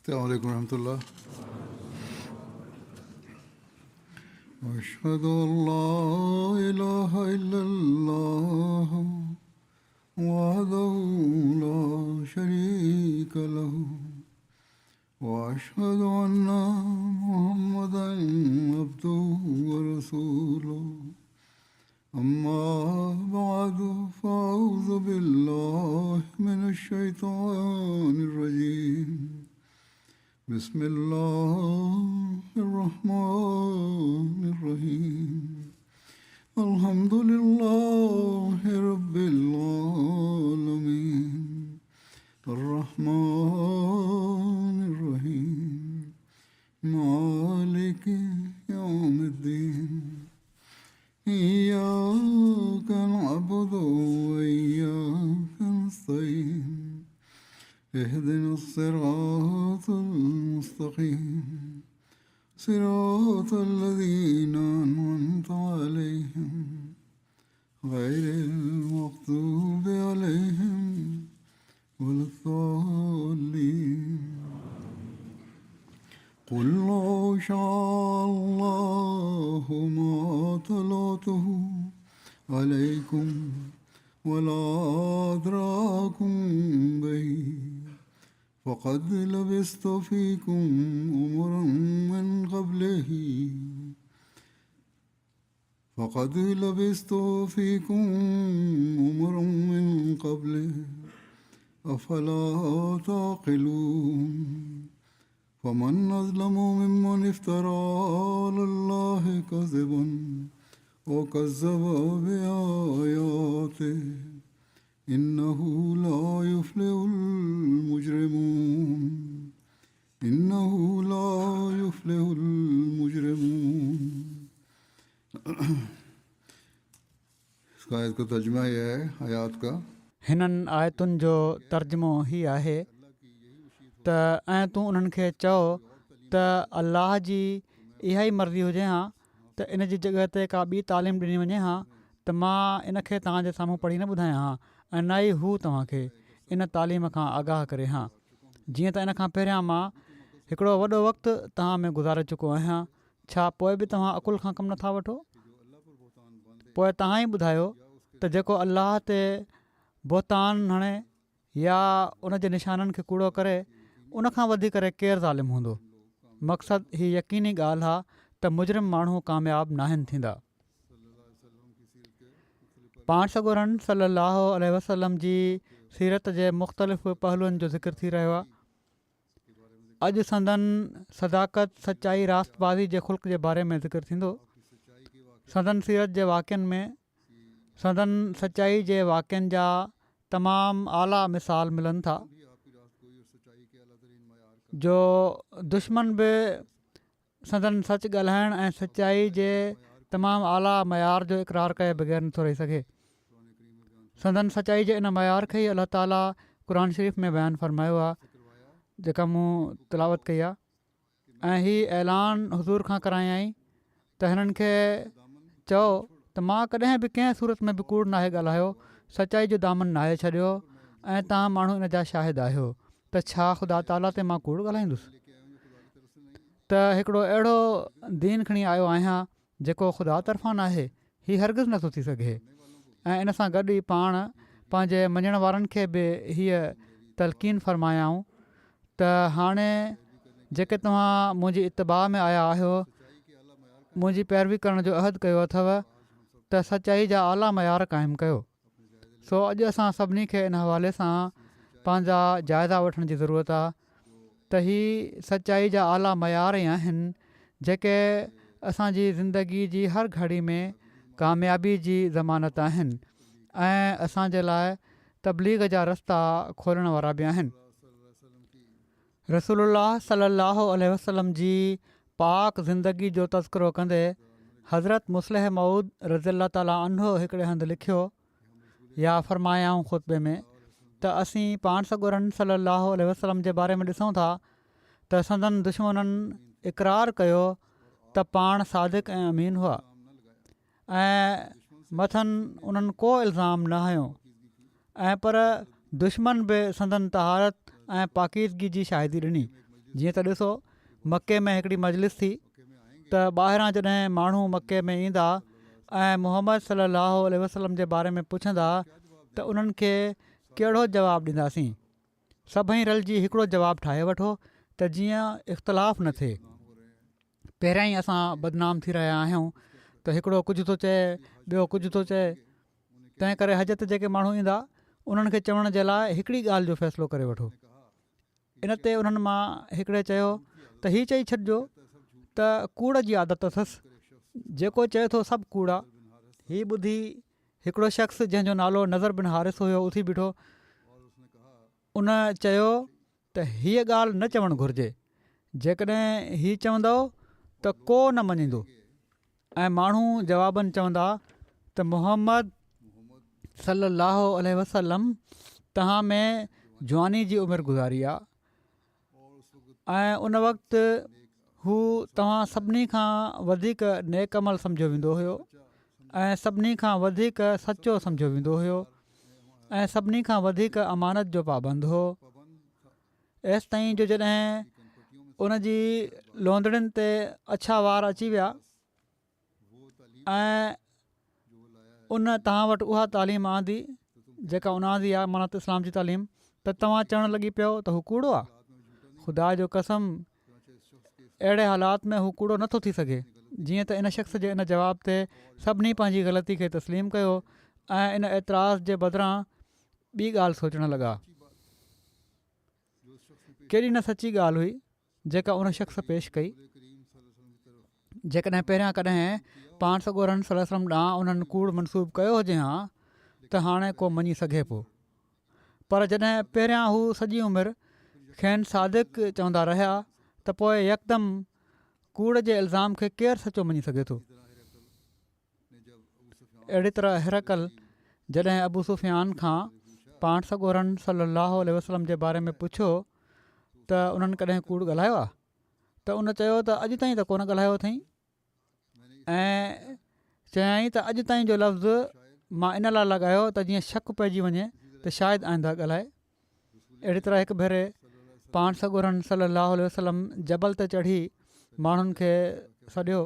السلام عليكم ورحمة الله. أشهد أن لا إله إلا الله وحده لا شريك له وأشهد أن محمدا عبده ورسوله أما بعد فأعوذ بالله من الشيطان الرجيم. بسم الله الرحمن الرحيم. الحمد لله رب العالمين الرحمن الرحيم مالك يوم الدين إياك نعبد وإياك نستعين اهدنا الصراط المستقيم صراط الذين أنعمت عليهم غير المغضوب عليهم ولا الضالين. قل لو شاء الله ما تلوته عليكم ولا أدراكم به فقد لبثت فيكم أمرا من قبله أفلا تعقلون. فمن أظلم ممن افترى على الله كذبا وكذب بآياته إنه لا يفلح المجرمون. इसका आयत का तर्जुमा यह है आयात का. हिननि आयतुनि जो तर्जुमो ही आहे त ऐं तूं उन्हनि खे चओ त अल्लाह जी इहा ई मर्ज़ी हुजे हा त इन जी जॻह ते का ॿी तालीम ॾिनी वञे हा त मां इन खे तव्हांजे साम्हूं पढ़ी न ॿुधायां हा ऐं न ई हू तव्हांखे इन तालीम खां आगाह करे हा. जीअं त इन खां पहिरियां मां हिकिड़ो वॾो वक़्तु तव्हां में गुज़ारे चुको आहियां. छा पोइ बि तव्हां अकुल खां कमु नथा वठो? पोइ तव्हां ई ॿुधायो त जेको अल्लाह ते बोहतान हणे या उन जे निशाननि खे कूड़ो करे उनखां वधी करे केरु ज़ालिम हूंदो. मक़सदु ही यकीनी ॻाल्हि आहे त मुजरिम माण्हू कामयाबु नाहिनि थींदा. पाण सॻोरन सल्लल्लाहु अलैहि वसल्लम जी सीरत जे मुख़्तलिफ़ पहलुअनि जो ज़िक्र थी रहियो आहे. अॼु संदन सदाकत सचाई रास्तबाज़ी जे ख़ुल्क़ जे बारे में ज़िक्र थींदो. संदन सीरत जे वाक़िअनि में संदन सचाई जे वाक़िअनि जा तमामु आला मिसाल मिलनि था जो दुश्मन बि संदन सच ॻाल्हाइण ऐं सचाई जे तमामु आला मयार जो इक़रार कए बग़ैर नथो रही सघे. संदन सचाई जे इन मयार खे ई अलाह ताला क़ुर शरीफ़ में बयानु फ़रमायो आहे जेका मूं तिलावत कई आहे. ऐं हीउ ऐलान हुज़ूर खां करायई त हिननि खे चओ त मां कॾहिं बि कंहिं सूरत में बि कूड़ नाहे ॻाल्हायो, सचाई जो दामन नाहे छॾियो ऐं तव्हां माण्हू इन जा शाहिद आहियो त छा ख़ुदा ताला ते मां कूड़ ॻाल्हाईंदुसि. त हिकिड़ो अहिड़ो दीन खणी आयो आहियां जेको ख़ुदा तरफ़ां नाहे. हीउ हरगिज़ नथो थी सघे. ऐं इन सां गॾु ई पाण पंहिंजे मञण वारनि खे बि हीअ तलक़ीन फ़रमायाऊं त हाणे जेके तव्हां मुंहिंजी इत्तिबा में आया आहियो, मुंहिंजी पैरवी करण जो अहद कयो अथव त सचाई जा आला मयार क़ाइमु कयो. सो अॼु असां सभिनी खे इन हवाले सां पंहिंजा जाइज़ा वठण जी ज़रूरत आहे त हीअ सचाई जा आला मयार ई आहिनि जेके असांजी ज़िंदगी जी हर घड़ी में कामयाबी जी ज़मानत आहिनि ऐं असांजे लाइ तबलीग जा रस्ता खोलण वारा बि आहिनि. रसूलुल्लाह सल्लल्लाहु अलैहि वसल्लम जी पाक ज़िंदगी जो तज़किरो कंदे हज़रत मुस्लिह मऊद रज़ियल्लाहु ताला अन्हो हिकिड़े हंधि लिखियो या फ़रमायाऊं ख़ुतबे में त असीं पाण सॻोरन सल्लल्लाहु अलैहि वसल्लम जे बारे में ॾिसूं था त संदन दुश्मननि इक़रार कयो त पाण सादिक़ ऐं अमीन हुआ ऐं मथनि उन्हनि को इल्ज़ाम न हयो ऐं पर दुश्मन बि संदन तहारत ऐं पाकीज़गी जी शाहिदी ॾिनी. जीअं त ॾिसो मके में हिकिड़ी मजलिस थी त ॿाहिरां जॾहिं माण्हू मके में ईंदा ऐं मुहम्मद सल्लल्लाहु अलैहि वसल्लम जे बारे में पुछंदा त उन्हनि खे कहिड़ो जवाबु ॾींदासीं। सभई रलिजी हिकिड़ो जवाबु ठाहे वठो त जीअं इख़्तिलाफ़ु न थिए। पहिरियां ई असां बदनाम थी रहिया आहियूं त हिकिड़ो कुझु थो चए ॿियो कुझु थो चए। तंहिं करे हज ते जेके माण्हू ईंदा उन्हनि खे चवण जे लाइ हिकिड़ी ॻाल्हि जो फ़ैसिलो करे वठो। इन ते उन्हनि मां हिकिड़े चयो त हीअ चई छॾिजो त कूड़ जी आदत अथसि, जेको चए थो सभु कूड़ आहे। हीअ ॿुधी हिकिड़ो शख़्स जंहिंजो नालो नज़र बिन हारिस हुयो उथी बीठो। उन चयो त हीअ ॻाल्हि न चवणु घुरिजे, जेकॾहिं हीअ चवंदव त को न मञींदो। ऐं माण्हू जवाबनि चवंदा त मुहम्मद सल्लल्लाहु अलैहि वसल्लम तव्हां में जवानी जी उमिरि गुज़ारी आहे ऐं उन वक़्तु हू तव्हां सभिनी खां वधीक नेक अमल सम्झो वेंदो हुयो ऐं सभिनी खां वधीक सचो सम्झो वेंदो हुयो ऐं सभिनी खां वधीक अमानत जो पाबंद हो। एसि ताईं जो जॾहिं उन जी लोंदड़ियुनि ते अछा वार अची विया ऐं उन तव्हां वटि उहा तालीम आंदी जेका उनजी आहे, माना त इस्लाम जी तालीम, त तव्हां चवणु लॻी पियो त हू कूड़ो आहे। ख़ुदा जो कसम अहिड़े हालात में हू कूड़ो नथो थी सघे। जीअं त इन शख़्स जे इन जवाब ते सभिनी पंहिंजी ग़लती खे तस्लीम कयो ऐं इन एतिराज़ जे बदिरां ॿी ॻाल्हि सोचणु लॻा। कहिड़ी न सची ॻाल्हि हुई जेका उन शख़्स पेश कई। जेकॾहिं पहिरियां कॾहिं पाण सॻोरनि सल्लल्लाहु अलैहि वसल्लम ॾांहुं उन्हनि कूड़ मनसूब कयो हुजे हा त हाणे को मञी सघे पियो, पर जॾहिं पहिरियां हू सॼी उमिरि खेनि सादिक चवंदा रहिया त पोइ यकदमि कूड़ जे इल्ज़ाम खे केरु सचो मञी सघे थो। अहिड़ी तरह हिरकल जॾहिं अबू सुफ़ियान खां पाण सॻोरनि सल्लल्लाहु अलैहि वसल्लम जे बारे में पुछियो त उन्हनि कॾहिं कूड़ ॻाल्हायो आहे, त उन चयो त अॼु ताईं त कोन ॻाल्हायो अथई ऐं चयाईं त अॼु ताईं जो लफ़्ज़ मां इन लाइ लॻायो त जीअं शक पइजी वञे त शायदि आईंदा ॻाल्हाए। अहिड़ी तरह हिकु भेरे पाण सॻोरनि सल्लल्लाहु अलैहि वसल्लम जबल ते चढ़ी माण्हुनि खे सॾियो।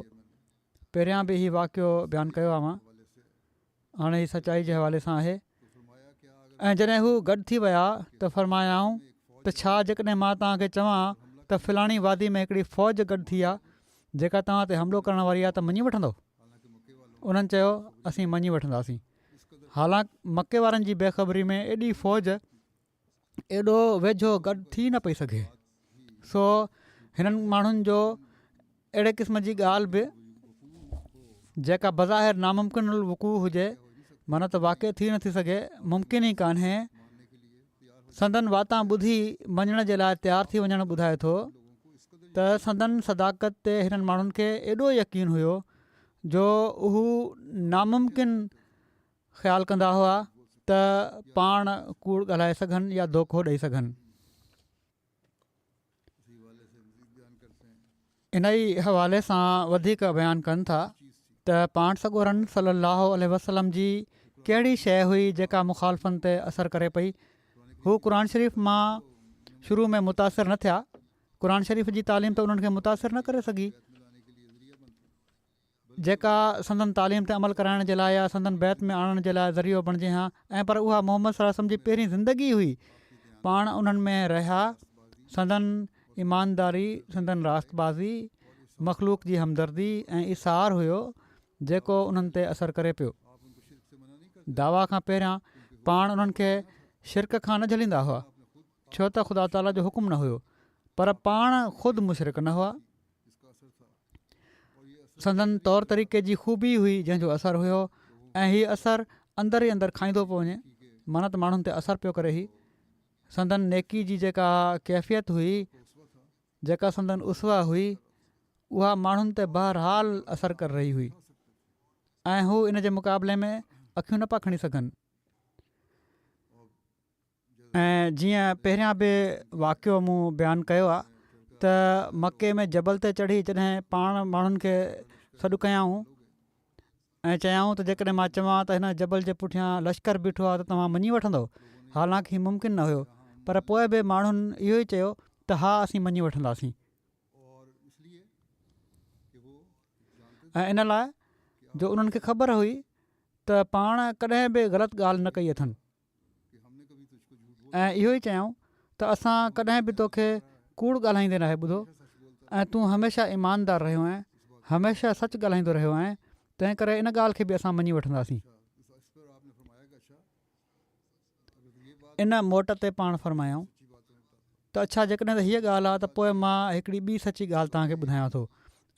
पहिरियां बि हीउ वाक़ियो बयानु कयो आहे मां, हाणे हीअ सचाई जे हवाले सां आहे। ऐं जॾहिं हू गॾु थी विया त फ़रमायाऊं त छा जेकॾहिं मां तव्हांखे चवां त फ़लाणी वादी में हिकिड़ी फ़ौज गॾु थी आहे जेका तव्हां ते हमिलो करण वारी आहे त मञी वठंदव? उन्हनि चयो असीं मञी वठंदासीं। हालांकि मके वारनि जी बेख़बरी में एॾी फ़ौज एॾो वेझो गॾु थी न पई सघे। सो हिननि माण्हुनि जो अहिड़े क़िस्म जी ॻाल्हि बि जेका बज़ाहिर नामुमकिन वक़ू हुजे, माना त वाक़ई थी नथी सघे, मुमकिन ई कान्हे, संदन वातां ॿुधी मञण जे लाइ तयारु थी वञणु ॿुधाए थो त संदन सदाकत ते हिननि माण्हुनि खे एॾो यकीन हुयो जो हू नामुमकिन ख़्यालु कंदा हुआ त पाण कूड़ ॻाल्हाए सघनि या धोखो ॾेई सघनि। इन ई हवाले सां वधीक बयानु कनि था त पाण सॻोरनि सल्लल्लाहु अलैहि वसल्लम जी कहिड़ी शइ हुई जेका मुखालफ़नि ते असरु करे पई। हू क़ुर शरीफ़ मां शुरू में मुतासिर न थिया। क़ुर शरीफ़ जी तालीम त उन्हनि खे मुतासिर न करे सघी, जेका संदन तालीम ते अमल कराइण जे लाइ या संदन बैत में आणण जे लाइ ज़रियो बणिजे हा। ऐं पर उहा मोहम्मद सल्लल्लाहु अलैहि वसल्लम जी पहिरीं ज़िंदगी हुई। पाण उन्हनि में रहिया, संदन ईमानदारी, संदन रास्तबाज़ी, मख़लूक जी हमदर्दी ऐं इसार हुयो जेको उन्हनि ते असरु करे पियो। दावा खां पहिरियां पाण उन्हनि खे शिरक खां न झलींदा हुआ, छो त ख़ुदा ताला जो हुकुम न हुयो, पर पाण ख़ुदि मुशरिक न हुआ। संदन तौर तरीक़े जी ख़ूबी हुई जंहिंजो असरु हुयो ऐं हीअ असरु अंदरि ई अंदरि खाईंदो पियो वञे, माना त माण्हुनि ते असरु पियो करे। संदन नेकी जी जेका कैफ़ियत हुई, जेका संदन उसवा हुई, उहा माण्हुनि ते बहरहाल असरु करे रही हुई ऐं हू इन जे मुक़ाबले में अखियूं न पिया खणी सघनि। ऐं जीअं पहिरियां बि वाक़ियो मूं बयानु कयो आहे त मके में जबल ते चढ़ी जॾहिं पाण माण्हुनि खे सॾु कयाऊं ऐं चयाऊं त जेकॾहिं मां चवां त हिन जबल जे पुठियां लश्कर बीठो आहे त तव्हां मञी वठंदव, हालांकि हीउ मुमकिन न हुयो। पर पोइ बि माण्हुनि इहो ई चयो त हा असीं मञी वठंदासीं। ऐं इन लाइ जो उन्हनि खे ख़बर हुई त पाण कॾहिं बि ग़लति ॻाल्हि न कई अथनि ऐं इहो ई चयऊं त असां कॾहिं बि तोखे कूड़ ॻाल्हाईंदे नाहे ॿुधो ऐं तूं हमेशह ईमानदार रहियो आहीं, हमेशह सच ॻाल्हाईंदो रहियो आहीं, तंहिं करे इन ॻाल्हि खे बि असां मञी वठंदासीं। इन मोट ते पाण फरमायूं त अच्छा जेकॾहिं त हीअ ॻाल्हि आहे त पोइ मां हिकिड़ी ॿी सची ॻाल्हि तव्हांखे ॿुधायां थो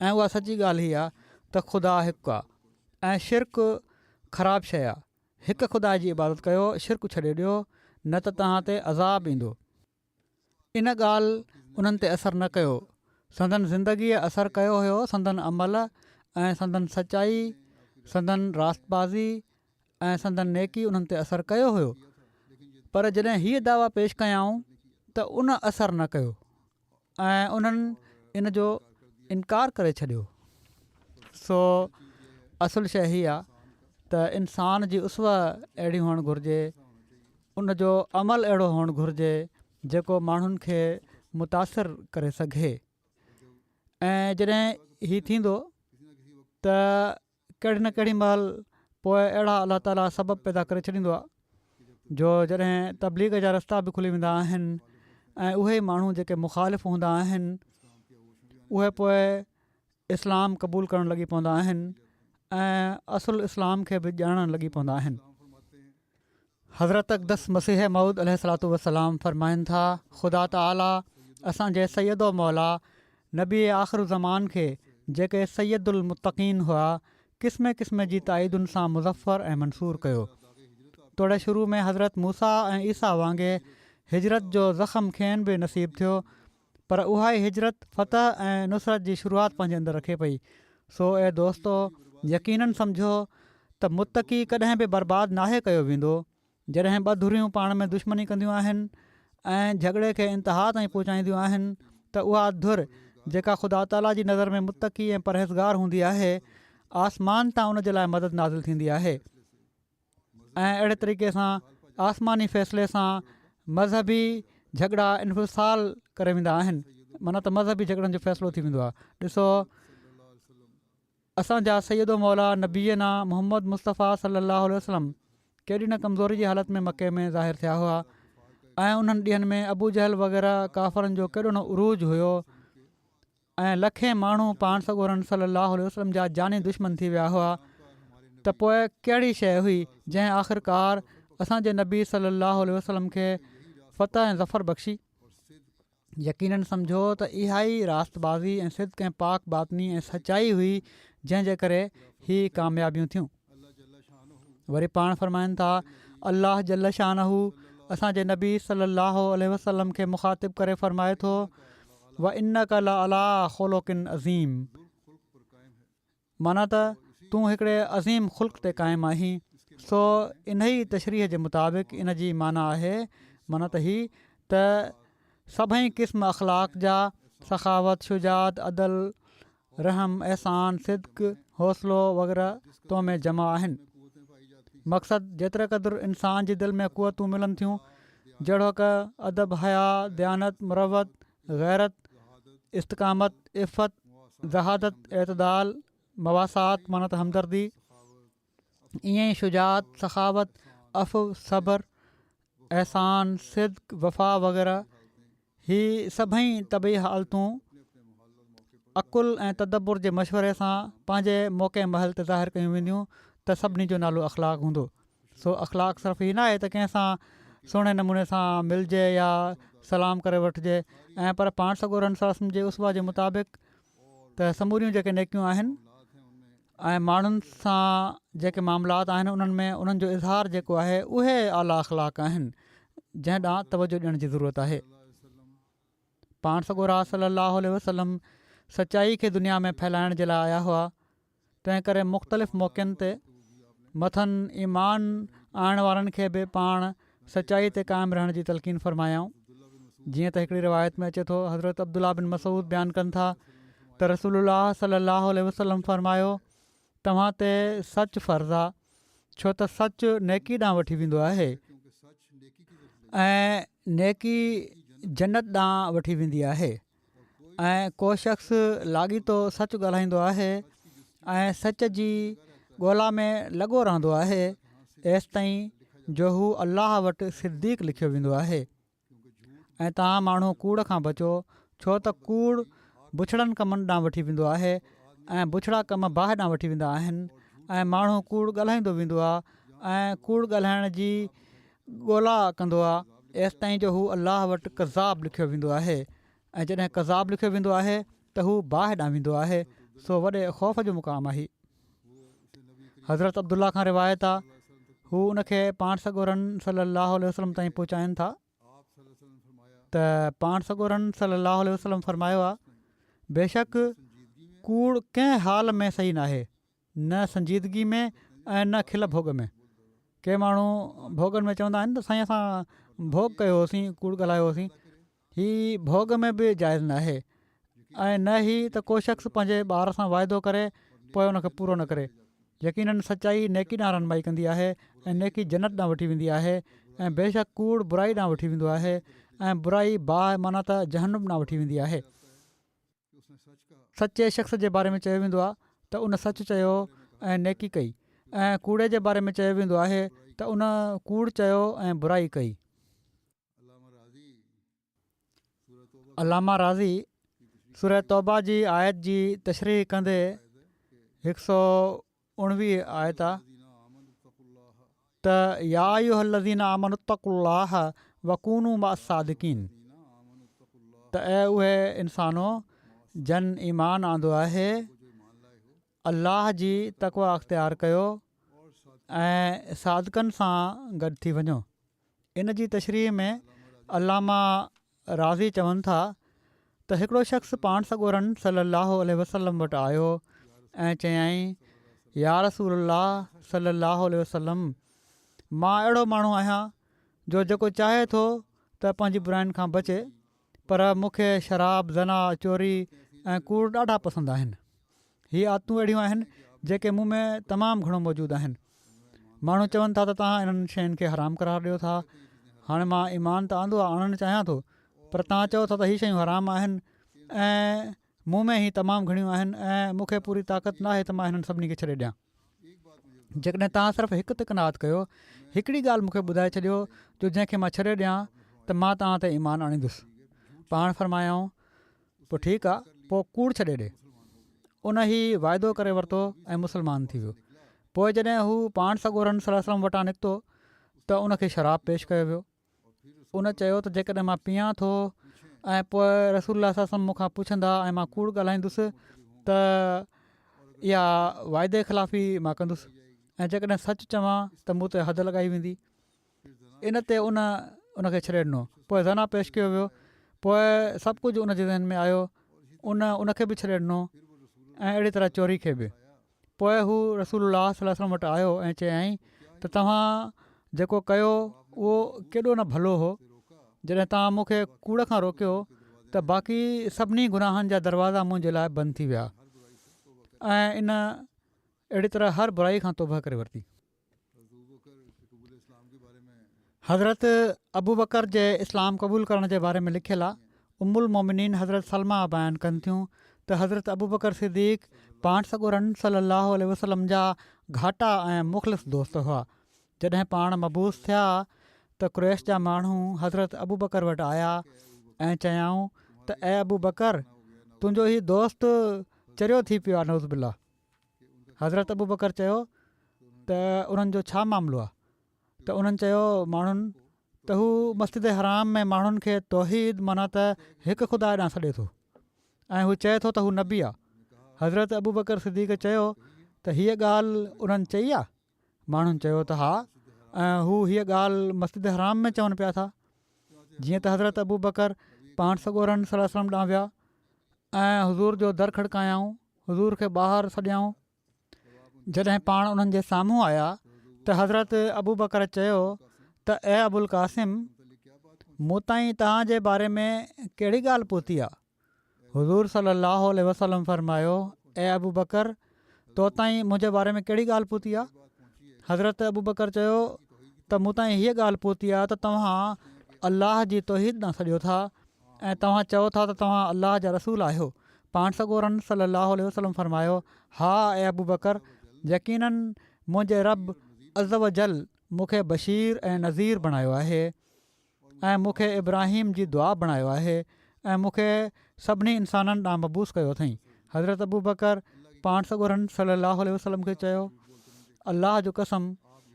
ऐं उहा सची ॻाल्हि हीअ आहे त ख़ुदा हिकु आहे ऐं शिरक ख़राबु शइ आहे। हिकु ख़ुदा जी इबादत कयो, शिरक छॾे ॾियो, न त तव्हां ते अज़ाब ईंदो। इन ॻाल्हि उन्हनि ते असरु न कयो, संदन ज़िंदगीअ असरु कयो हुयो, संदन अमल ऐं संदन सचाई, संदन रास्तबाज़ी ऐं संदन नेकी उन्हनि ते असरु कयो हुयो। पर जॾहिं हीअ दावा पेश कयाऊं त उन असरु न कयो ऐं उन्हनि इन जो इनकार करे छॾियो। सो असुलु शइ हीअ आहे त इंसान जी उसव अहिड़ी हुअणु घुरिजे, उन जो अमल अहिड़ो हुअणु घुरिजे जेको माण्हुनि खे मुतासिर करे सघे। ऐं जॾहिं हीअ थींदो त कहिड़ी न कहिड़ी महिल पोइ अहिड़ा अलाह ताला सबबु पैदा करे छॾींदो आहे जो जॾहिं तबलीग जा रस्ता बि खुली वेंदा आहिनि ऐं उहे माण्हू जेके मुख़ालिफ़ हूंदा आहिनि उहे पोइ इस्लाम क़बूलु करणु लॻी पवंदा आहिनि ऐं असुलु इस्लाम खे बि ॼाणणु लॻी पवंदा आहिनि। हज़रत अक़दस मसीह मऊद अलैहिस्सलातु वस्सलाम फरमाइनि था, ख़ुदा ताला असांजे सैयदो मौला नबी आख़िर ज़मान खे जेके सैयदुल मुत्तक़ीन हुआ क़िस्म क़िस्म जी ताईदुनि सां मुज़फ़र ऐं मंसूर कयो। तोड़े शुरू में हज़रत मूसा ऐं ईसा वांगुरु हिजरत जो ज़ख़म खेनि बि नसीबु थियो, पर उहा ई हिजरत फ़तह ऐं नुसरत जी शुरूआति पंहिंजे अंदरि रखे पई। सो ऐं दोस्तो यकीननि सम्झो त मुतक़ी कॾहिं बि बर्बादु नाहे कयो वेंदो। जॾहिं ॿ धुरियूं पाण में दुश्मनी कंदियूं आहिनि ऐं झगड़े खे इंतिहा ताईं पहुचाईंदियूं आहिनि त उहा धुर जेका ख़ुदा ताला जी नज़र में मुतक़ी ऐं परहेज़गार हूंदी आहे, आसमान तां उन जे लाइ मदद नाज़िल थींदी आहे। ऐं अहिड़े तरीक़े सां आसमानी फ़ैसिले सां मज़हबी झगड़ा इन्फ़िसाल करे वेंदा आहिनि, माना त मज़हबी झगड़नि जो फ़ैसिलो थी वेंदो आहे। ॾिसो असांजा सैयदो मौला नबीना मोहम्मद मुस्तफ़ा सल्लल्लाहु अलैहि वसल्लम केॾी न कमज़ोरी जी हालत में मके में ज़ाहिर थिया हुआ ऐं उन्हनि ॾींहंनि में अबू जहल वग़ैरह काफ़रनि जो केॾो न उरूज हुयो ऐं लखे माण्हू पाण सॻोरनि सल्लल्लाहु अलैहि वसल्लम जा जानी दुश्मन थी विया हुआ। त पोइ कहिड़ी शइ हुई जंहिं आख़िरकार असांजे नबी सल्लल्लाहु अलैहि वसल्लम खे फ़तह ऐं ज़फ़र बख़्शी। यकीननि सम्झो त इहा ई रास्तबाज़ी ऐं सिद्क़ ऐं पाक बातनी ऐं सचाई हुई जंहिंजे करे ही कामयाबियूं थियूं। वरी पाण फरमाइनि था, अल्लाह जल शानहू असांजे नबी सल्लल्लाहु अलैहि वसल्लम खे मुख़ातिब करे फरमाए थो, व इन्नका लअला ख़ुलुक़िन अज़ीम, माना त तूं हिकिड़े अज़ीम ख़ुल्क़ ते क़ाइमु आहीं। सो इन ई तशरीह जे मुताबिक़ इन जी माना आहे, माना त ही त सभई क़िस्म अख़लाक़ जा सखावत, शुजात, अदल, रहम, एहसान, सिद्क़, हौसलो वग़ैरह तो में जमा आहिनि। मक़सदु जेतिरे क़दुरु इंसान जी दिलि में क़ुवतूं मिलनि थियूं, जहिड़ो क अदब, हया, दयानत, मुरवत, गैरत, इस्तक़ामत, इफ़त, ज़हादत, एतदाल, मवासात माना त हमदर्दी, ईअं ई शुजात, सखावत, अफ़ु, सब्र, एहसान, सिद्क़, वफ़ा वग़ैरह ही सभई तबई हालतूं अक़ुल ऐं तदब्बुर जे मशवरे सां पंहिंजे मौक़े महल ते ज़ाहिर कयूं वेंदियूं त सभिनी जो नालो अख़लाक़ हूंदो। सो अख़लाक़ सिर्फ़ु हीअ न आहे त कंहिंसां सुहिणे नमूने सां मिलिजे या सलाम करे वठिजे, ऐं पर पाण सॻोरनि रस्म जे उसवा जे मुताबिक़ त समूरियूं जेके नेकियूं आहिनि ऐं माण्हुनि सां जेके मामलात आहिनि उन्हनि में उन्हनि जो इज़हार जेको आहे उहे आला अख़लाक़ आहिनि जंहिं ॾांहुं तवजो ॾियण जी ज़रूरत आहे। पाण सॻोरा सल्लल्लाहु अलैहि वसल्लम सचाई खे दुनिया में फैलाइण जे लाइ आया हुआ, तंहिं करे मुख़्तलिफ़ मौक़नि ते मथनि ईमान आणण वारनि खे बि पाण सचाई ते क़ाइमु रहण जी तलक़ीन फ़रमायाऊं। जीअं त हिकिड़ी रिवायत में अचे थो, हज़रत अब्दुल्ला बिन मसूद बयानु कनि था त रसूलुल्लाह सल्लल्लाहु अलैहि वसल्लम फ़रमायो, तव्हां ते सच फ़र्ज़ु आहे, छो त सच नेकी ॾांहुं वठी वेंदो आहे ऐं नेकी जन्नत ॾांहुं वठी वेंदी आहे ऐं को शख़्स लाॻीतो सच ॻाल्हाईंदो आहे ऐं सच जी ॻोल्हा में लॻो रहंदो आहे एसि ताईं जो हू अलाह वटि सिद्दीक़ लिखियो वेंदो आहे। ऐं तव्हां माण्हू कूड़ खां बचो, छो त कूड़ बुछड़नि कमनि ॾांहुं वठी वेंदो आहे ऐं बुछड़ा कम बाहि ॾांहुं वठी वेंदा आहिनि ऐं माण्हू कूड़ ॻाल्हाईंदो वेंदो आहे ऐं कूड़ ॻाल्हाइण जी ॻोल्हा कंदो आहे एसि ताईं जो हू अलाह वटि कज़ाब लिखियो वेंदो आहे। ऐं जॾहिं कज़ाब लिखियो वेंदो आहे त हू बाहि ॾांहुं वेंदो आहे, सो वॾे ख़ौफ़ जो मुक़ाम आहे। हज़रत अब्दुल्ला खां रिवायत आहे, हू उनखे पाण सॻोरनि सलाहु वसलम ताईं पहुचाइनि था त पाण सॻोरनि सलाहु वसलम फरमायो आहे, बेशक कूड़ कंहिं हाल में सही न आहे, न संजीदगी में ऐं न खिल भोग में। के माण्हू भोगनि में चवंदा आहिनि त साईं असां भोग कयो होसीं, कूड़ ॻाल्हायो होसीं। हीअ भोग में बि जाइज़ न आहे ऐं न ई त को शख़्स पंहिंजे ॿार सां वाइदो करे पोइ उनखे पूरो न करे। यकीननि सचाई नेकी ॾांहुं रहनुमाई कंदी आहे ऐं नेकी जन्नत ॾांहुं वठी वेंदी आहे ऐं बेशक कूड़ बुराई ॾांहुं वठी वेंदो आहे ऐं बुराई बाहि माना त जहनुम ॾांहुं वठी वेंदी आहे। सचे शख़्स जे बारे में चयो वेंदो आहे त उन सच चयो ऐं नेकी कई ऐं कूड़े जे बारे में चयो वेंदो आहे त उन कूड़ चयो ऐं बुराई कई। अलामा राज़ी सूरह तौबा जी आयत जी तशरीह कंदे 119 आयत आहे त या अय्युहल्लज़ीना आमनुत्तक़ुल्लाह वकूनू मअस्सादिकीन, त ऐं उहे इंसानो जन ईमान आंदो आहे, अल्लाह जी तक़वा अख़्तियार कयो ऐं सादिकनि सां गॾु थी वञो। इन जी तशरीह में अलामा राज़ी चवनि था त हिकिड़ो शख़्स पाण सॻोरनि सलाहु वसलम वटि आयो ऐं चयाईं, या रसूलल्लाह सलाहु वसलम, मां अहिड़ो माण्हू आहियां जो जेको चाहे थो त पंहिंजी बुराइनि खां बचे, पर मूंखे शराब, ज़ना, चोरी ऐं कूड़ ॾाढा पसंदि आहिनि। हीअ आदतूं अहिड़ियूं आहिनि जेके मूं में तमामु घणो मौजूदु आहिनि। माण्हू चवनि था त तव्हां इन्हनि शयुनि खे हराम करार ॾियो था। हाणे मां ईमान त आंदो आहे, आणणु चाहियां थो, पर तव्हां चओ था त हीअ शयूं हराम आहिनि ऐं मूं में ही तमामु घणियूं आहिनि ऐं मूंखे पूरी ताक़त न आहे त मां हिननि सभिनी खे छॾे ॾियां। जेकॾहिं तव्हां सिर्फ़ु हिकु तिकनात कयो, हिकिड़ी ॻाल्हि मूंखे ॿुधाए छॾियो जो जंहिंखे मां छॾे ॾियां त मां तव्हां ते ईमान आणींदुसि। पाण फरमायाऊं, पोइ ठीकु आहे, पोइ कूड़ छॾे ॾे। उन ई वाइदो करे वरितो ऐं मुस्लमान थी वियो। पोइ जॾहिं हू पाण सॻोरनि सलाहु वटां निकितो त उनखे शराब पेश कयो वियो। उन चयो त जेकॾहिं मां पीआं थो ऐं पोइ रसूल मूंखां पुछंदा ऐं मां कूड़ ॻाल्हाईंदुसि त इहा वाइदे ख़िलाफ़ी मां कंदुसि, ऐं जेकॾहिं सच चवां त मूं ते हद लॻाई वेंदी। इन ते उनखे छॾे ॾिनो। पोइ ज़ना पेश कयो वियो। पोइ सभु कुझु उन जे ज़हन में आयो, उनखे बि छॾे ॾिनो ऐं अहिड़ी तरह चोरी खे बि। पोइ हू रसूल सलाहु वटि आयो ऐं चयाईं त तव्हां जेको कयो उहो केॾो न भलो हो। जॾहिं तव्हां मूंखे कूड़ खां रोकियो त बाक़ी सभिनी गुनाहनि जा दरवाज़ा मुंहिंजे लाइ बंदि थी विया ऐं इन अहिड़ी तरह हर बुराई खां तौबा करे वरिती। हज़रत अबू बकर जे इस्लाम क़बूल करण जे बारे में लिखियलु आहे। उम्मुल मोमिनीन हज़रत सलमा बयानु कनि थियूं त हज़रत अबू बकर सिद्दीक़ पाण सॻोरनि सलाहु वसलम जा घाटा ऐं मुख़लिस दोस्त हुआ। जॾहिं पाण मबूस थिया त कुरैश जा माण्हू हज़रत अबू बकर वटि आया ऐं चयाऊं त ऐं अबू बकर, तुंहिंजो ही दोस्त चरियो थी पियो आहे, नौज़ बिल्ला। हज़रत अबू बकर चयो त उन्हनि जो छा मामिलो आहे? त उन्हनि चयो माण्हुनि त हू मस्जिद हराम में माण्हुनि खे तौहीद माना त हिकु ख़ुदा ॾांहुं सॾे थो ऐं हू चए थो त हू नबी आहे। हज़रत अबू बकर सिद्दीक़ चयो त हीअ ॻाल्हि उन्हनि चई आहे? माण्हुनि चयो त हा, ऐं हू हीअ ॻाल्हि मस्जिद हराम में चवनि पिया था। जीअं त हज़रत अबू बकर पाण सॻोरनि सलाहु ॾांहुं विया ऐं हज़ूर जो दर खड़कायाऊं, हज़ूर खे ॿाहिरि सॾियाऊं। जॾहिं पाण उन्हनि जे साम्हूं आया त हज़रत अबू बकर चयो त ऐं अबुल क़ासिम, मूं ताईं तव्हांजे बारे में कहिड़ी ॻाल्हि पहुती आहे? हुज़ूर सलाहु वसलम फरमायो, ऐं अबू बकर, तो ताईं मुंहिंजे बारे में कहिड़ी ॻाल्हि पहुती आहे? हज़रत अबू बकर चयो त मूं ताईं हीअ ॻाल्हि पहुती आहे त तव्हां अलाह जी तौहीद ॾांहुं सॾियो था ऐं तव्हां चओ था त तव्हां अलाह जा रसूल आहियो। पाण सॻोरन सलाहु वसलम फरमायो, हा ऐं अबू बकर, यकीनन मुंहिंजे रब अज़ वजल मूंखे बशीर ऐं नज़ीर बणायो आहे ऐं मूंखे इब्राहिम जी दुआ बणायो आहे ऐं मूंखे सभिनी इंसाननि ॾांहुं मबूस कयो अथई। हज़रत अबू बकर पाण सॻोरन सलाहु वसलम खे चयो, अलाह जो कसम,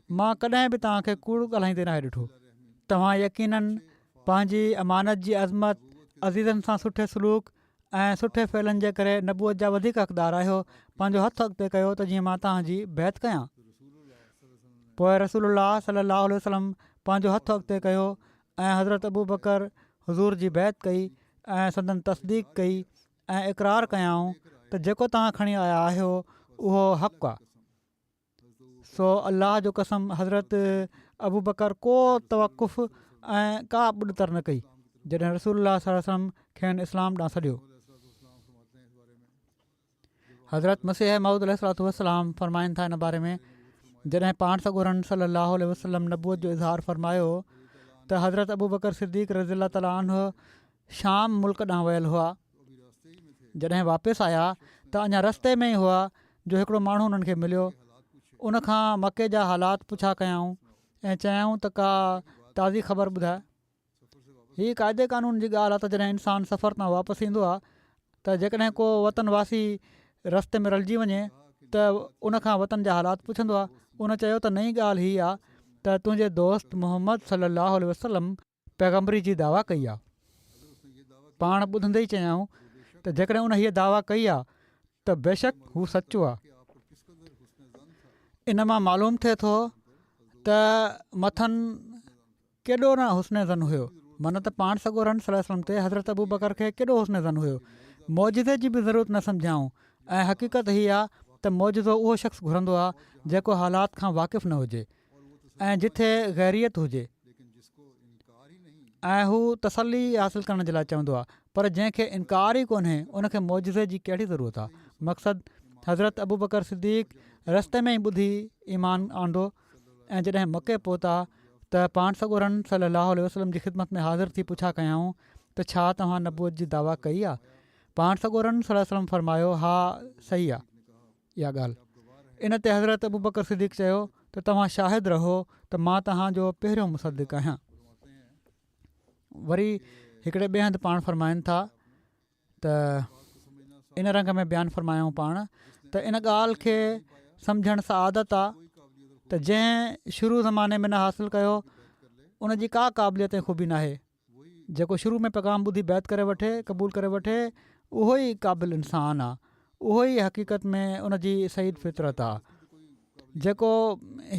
मां कॾहिं बि तव्हांखे कूड़ ॻाल्हाईंदे नाहे ॾिठो। तव्हां यकीनन पंहिंजी अमानत जी अज़मत, अज़ीज़नि सां सुठे सलूक ऐं सुठे फ़इलनि जे करे नबूअत जा वधीक हक़दार आहियो। पंहिंजो हथु अॻिते कयो त जीअं मां तव्हांजी बैत कयां। पोइ रसूलुल्लाह सलाहु वसलम पंहिंजो हथु अॻिते कयो ऐं हज़रत अबू बकर हुज़ूर जी बैत कई ऐं संदन तसदीक़ कई ऐं इक़रार कयाऊं त जेको तव्हां खणी आया आहियो उहो हक़ु आहे। सो अलाह जो कसम, हज़रत अबू बकर को तवक़ुफ़ ऐं का ॿुॾतर न कई जॾहिं रसूलुल्लाह सल्लल्लाहु अलैहि वसल्लम खेनि इस्लाम ॾांहुं सॾियो। हज़रत मसीह मऊद अलैहिस्सलातु वस्सलाम फरमाइनि था इन बारे में, जॾहिं पाण सॻोरन सलाहु वसलम नबूअत जो इज़हार फरमायो त हज़रत अबू बकर सिद्दीक़ रज़ियल्लाहु ताला अन्हु शाम मुल्क ॾांहुं वियल हुआ। जॾहिं वापसि आया त अञा रस्ते में ई हुआ जो हिकिड़ो माण्हू उन्हनि खे मिलियो। उनखां मके जा हालात पुछा कयाऊं ऐं चयाऊं त का ताज़ी ख़बर ॿुधाए। हीअ क़ाइदे क़ानून जी ॻाल्हि आहे त जॾहिं इंसानु सफ़र तां वापसि ईंदो आहे त जेकॾहिं को वतनवासी रस्ते में रलिजी वञे त उनखां वतन जा हालात पुछंदो आहे। उन चयो त नई ॻाल्हि हीअ आहे त तुंहिंजे दोस्त मुहम्मद सलाहु अलैहि वसलम पैगम्बरी जी दावा कई आहे। पाण ॿुधंदे ई चयाऊं त जेकॾहिं उन हीअ दावा कई आहे त बेशक हू सचो आहे। इन मां मालूम थिए थो त मथनि केॾो न हुस्न ज़न हुयो। मन त पाण सॻोरन सल्लल्लाहु अलैहि वसल्लम ते हज़रत अबू बकर खे केॾो हुस्न ज़न हुयो। मौजिज़े जी बि ज़रूरत न सम्झाऊं ऐं हक़ीक़त हीअ आहे त मौजिज़ो उहो शख़्स घुरंदो आहे जेको हालात खां वाक़िफ़ु न हुजे ऐं जिथे ग़ैरियत हुजे ऐं हू तसली हासिलु करण जे लाइ चवंदो आहे। पर जंहिंखे इनकार ई कोन्हे उनखे मौजिज़े जी कहिड़ी ज़रूरत आहे। मक़सदु हज़रत अबू बकर सिद्दीक़ रस्ते में ई ॿुधी ईमान आंदो ऐं जॾहिं मके पहुता त पाण सॻोरन सलाहु अलैहि वसलम जी ख़िदमत में हाज़िर थी पुछा कयाऊं त छा तव्हां नबूअत जी दावा कई आहे? पाण सॻोरन सल्लल्लाहु अलैहि वसल्लम फरमायो, हा सही आहे इहा ॻाल्हि। इन ते हज़रत अबू बकर सिद्दीक़ चयो त तव्हां शाहिदु रहो त मां तव्हांजो पहिरियों मुसद्दिक़ आहियां। वरी हिकिड़े ॿिए हंधि पाण फरमाइनि था त इन रंग में बयानु फरमायूं पाण त इन ॻाल्हि खे सम्झणु सआदत आहे त जंहिं शुरू ज़माने में न हासिलु कयो उन जी का क़ाबिलियत ऐं ख़ूबी नाहे। जेको शुरू में पैगाम ॿुधी बैत करे वठे, क़बूल करे वठे, उहो ई क़ाबिल इंसानु आहे। उहो ई हक़ीक़त में उन जी सईद फितरत आहे। जेको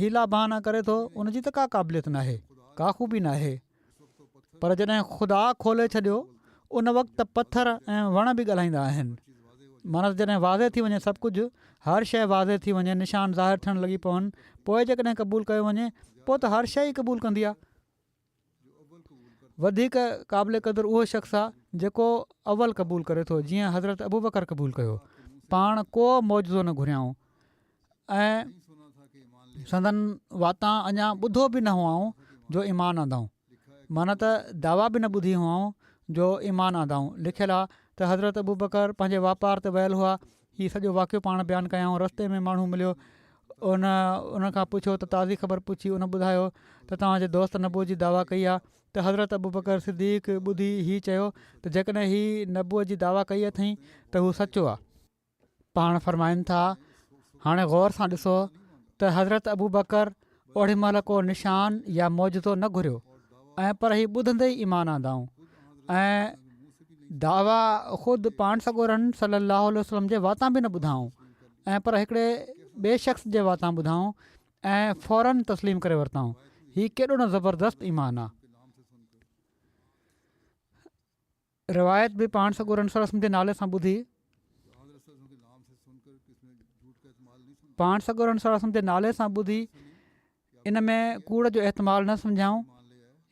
हीला बहाना करे थो उन जी त का क़ाबिलियत नाहे, का ख़ूबी नाहे। पर जॾहिं ख़ुदा खोले छॾियो उन वक़्तु पथर ऐं वण बि ॻाल्हाईंदा आहिनि। माना जॾहिं वाज़े थी वञे सभु कुझु, हर शइ वाज़े थी वञे, निशान ज़ाहिर थियणु लॻी पवनि, पोइ जेकॾहिं क़बूल कयो वञे पोइ त हर शइ ई क़बूल कंदी आहे। वधीक क़ाबिल क़दुरु उहो शख़्स आहे जेको अवल क़बूल करे थो, जीअं हज़रत अबू बकर क़बूल कयो। पाण को मौजज़ो न घुरियाऊं ऐं संदन वाता अञा ॿुधो बि न हुआऊं जो ईमान आंदाऊं। माना त दावा बि न ॿुधी हुआऊं जो ईमान आंदाऊं। लिखियलु आहे त हज़रत अबू बकर पंहिंजे वापार ते वियल हुआ। हीअ सॼो वाक़ियो पाण बयानु कयाऊं। रस्ते में माण्हू मिलियो, उन खां पुछियो त ताज़ी ख़बर पुछी। उन ॿुधायो त तव्हांजे दोस्त नबूअ जी दावा कई आहे। त हज़रत अबू बकर सिद्दीक़ ॿुधी हीअ चयो त जेकॾहिं हीअ नबूअ जी दावा कई अथई त हू सचो आहे। पाण फरमाइनि था, हाणे गौर सां ॾिसो त हज़रत अबू बकर ओॾी महिल को निशान या मौजज़ो न घुरियो ऐं पर हीअ ॿुधंदे ई ईमान आंदाऊं ऐं दावा ख़ुदि पाण सॻोरन सलाहु अलैहि वसल्लम जे वातां बि न ॿुधाऊं ऐं पर हिकिड़े ॿिए शख़्स जे वातां ॿुधाऊं ऐं फ़ौरन तस्लीम करे वरिताऊं। हीअ केॾो न ज़बरदस्त ईमान आहे। रिवायत बि पाण सॻोरन सल्लल्लाहु अलैहि वसल्लम जे नाले सां ॿुधी, पाण सॻोरन सल्लल्लाहु अलैहि वसल्लम जे नाले सां ॿुधी इन में कूड़ जो एहतमाल न सम्झाऊं।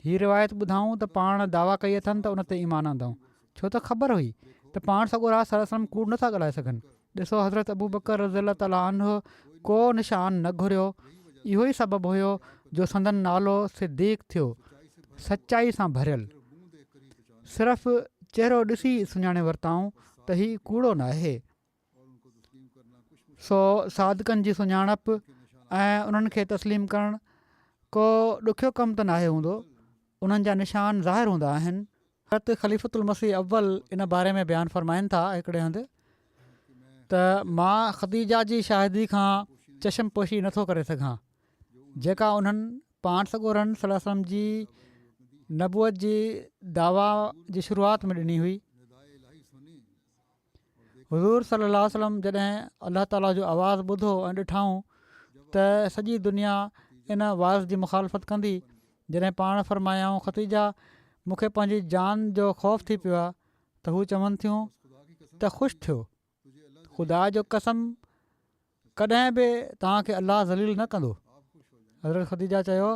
हीअ रिवायत ॿुधाऊं त पाण दावा कई अथनि त उन ते ईमान आंदाऊं, छो त ख़बर हुई त पाण सॻोरा सल्लल्लाहु अलैहि वसल्लम कूड़ नथा ॻाल्हाए सघनि। ॾिसो हज़रत अबू बकर रज़ियल्लाहु ताला अन्हु को निशान न घुरियो। इहो ई सबबु हुयो जो संदन नालो सिद्दीक़ थियो। सचाई सां भरियल। सिर्फ़ु चहिरो ॾिसी सुञाणे वरिताऊं त हीउ कूड़ो न आहे। सो सादिकनि जी सुञाणप ऐं उन्हनि खे तस्लीम करणु को ॾुखियो कमु त नाहे हूंदो। उन्हनि जा निशान ज़ाहिर हूंदा आहिनि। हज़रत ख़लीफ़तुल मसीह अव्वल इन बारे में बयानु फ़रमाइनि था हिकिड़े हंधि त मां ख़दीजा जी शाहिदी खां चशम पोशी नथो करे सघां, जेका उन्हनि पाण सॻोरनि सल्लल्लाहु अलैहि वसल्लम जी नबूअत जी दावा जी शुरूआति में ॾिनी हुई। हुज़ूर सल्लल्लाहु अलैहि वसल्लम जॾहिं अलाह ताला जो आवाज़ु ॿुधो ऐं ॾिठाऊं त सॼी दुनिया इन आवाज़ जी मुखालफ़त कंदी। जॾहिं पाण फ़रमायाऊं ख़दीजा मूंखे पंहिंजी जान जो ख़ौफ़ थी पियो आहे, त हू चवनि थियूं त ख़ुशि थियो, ख़ुदा जो कसम कॾहिं बि तव्हांखे अलाह ज़लील न कंदो। हज़रत ख़दीजा चयो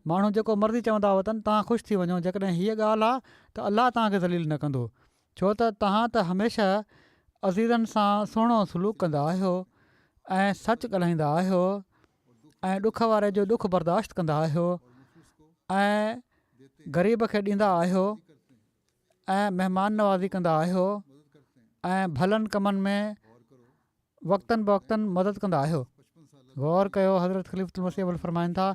माण्हू जेको मर्ज़ी चवंदा वतन तव्हां ख़ुशि थी वञो, जेकॾहिं हीअ ॻाल्हि आहे त अलाह तव्हांखे ज़लील न कंदो, छो त तव्हां त हमेशह अज़ीज़नि सां सुहिणो सलूक कंदा आहियो ऐं सच ॻाल्हाईंदा आहियो ऐं ॾुख वारे जो ॾुख बर्दाश्त कंदा आहियो ऐं ग़रीब खे ॾींदा आहियो ऐं महिमान नवाज़ी कंदा आहियो ऐं भलनि कमनि में वक़्तनि बवक़्तनि मदद कंदा आहियो। गौर कयो, हज़रत ख़लीफ़तुल मसीह अव्वल फ़रमाइनि था,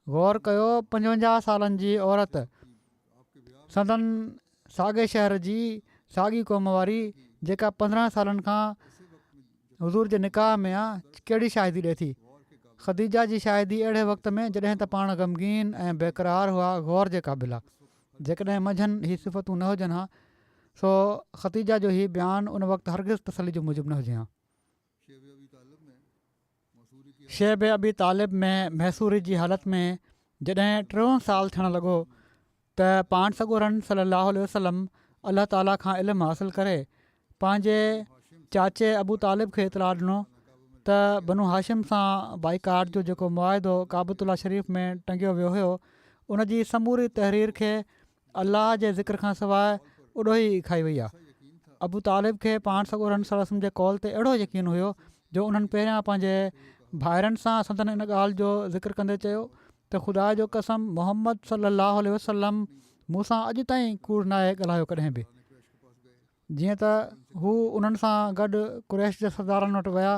गौर कयो 55 सालनि जी औरत संदन साॻे शहर जी साॻी क़ौम वारी जेका 15 सालनि खां हुज़ूर जे निकाह में आहे, कहिड़ी शाहिदी ॾिए थी। ख़दीजा जी शाहिदी अहिड़े वक़्त में जॾहिं त पाण ग़मगीन ऐं बेक़रार हुआ, गौर जे क़ाबिल आहे। जेकॾहिं मंझंदि हीअ सिफ़तूं न हुजनि हा, सो ख़दीजा जो हीउ बयानु उन वक़्तु हरगिज़ तसली जो मूजिबि न हुजे हा। शेब अबी तालिब में मैसूरी जी हालति में जॾहिं 3 साल थियणु लॻो त पाण सॻोरनि सल्लल्लाहु अलैहि वसल्लम अलाह ताला खां इल्मु हासिलु करे पंहिंजे चाचे अबू तालिब खे इतलाह ॾिनो त बनु हाशिम सां बाइकाट जो जेको मुआदो काबतुल्ला शरीफ़ में टंगियो वियो हुयो, उन जी समूरी तहरीर खे अलाह जे ज़िक्र खां सवाइ उॾो ई खाई वई आहे। अबू तालिब खे पाण सॻोरनि सल्लल्लाहु अलैहि वसल्लम जे कौल ते अहिड़ो यकीन हुयो जो उन्हनि पहिरियां पंहिंजे भाइरनि सां संदन इन ॻाल्हि जो ज़िक्र कंदे चयो त ख़ुदा जो कसम मोहम्मद सल्लल्लाहु अलैहि वसल्लम मूंसां अॼु ताईं कूड़ नाहे ॻाल्हायो कॾहिं बि। जीअं त हू उन्हनि सां गॾु कुरैश जे सरदारनि वटि विया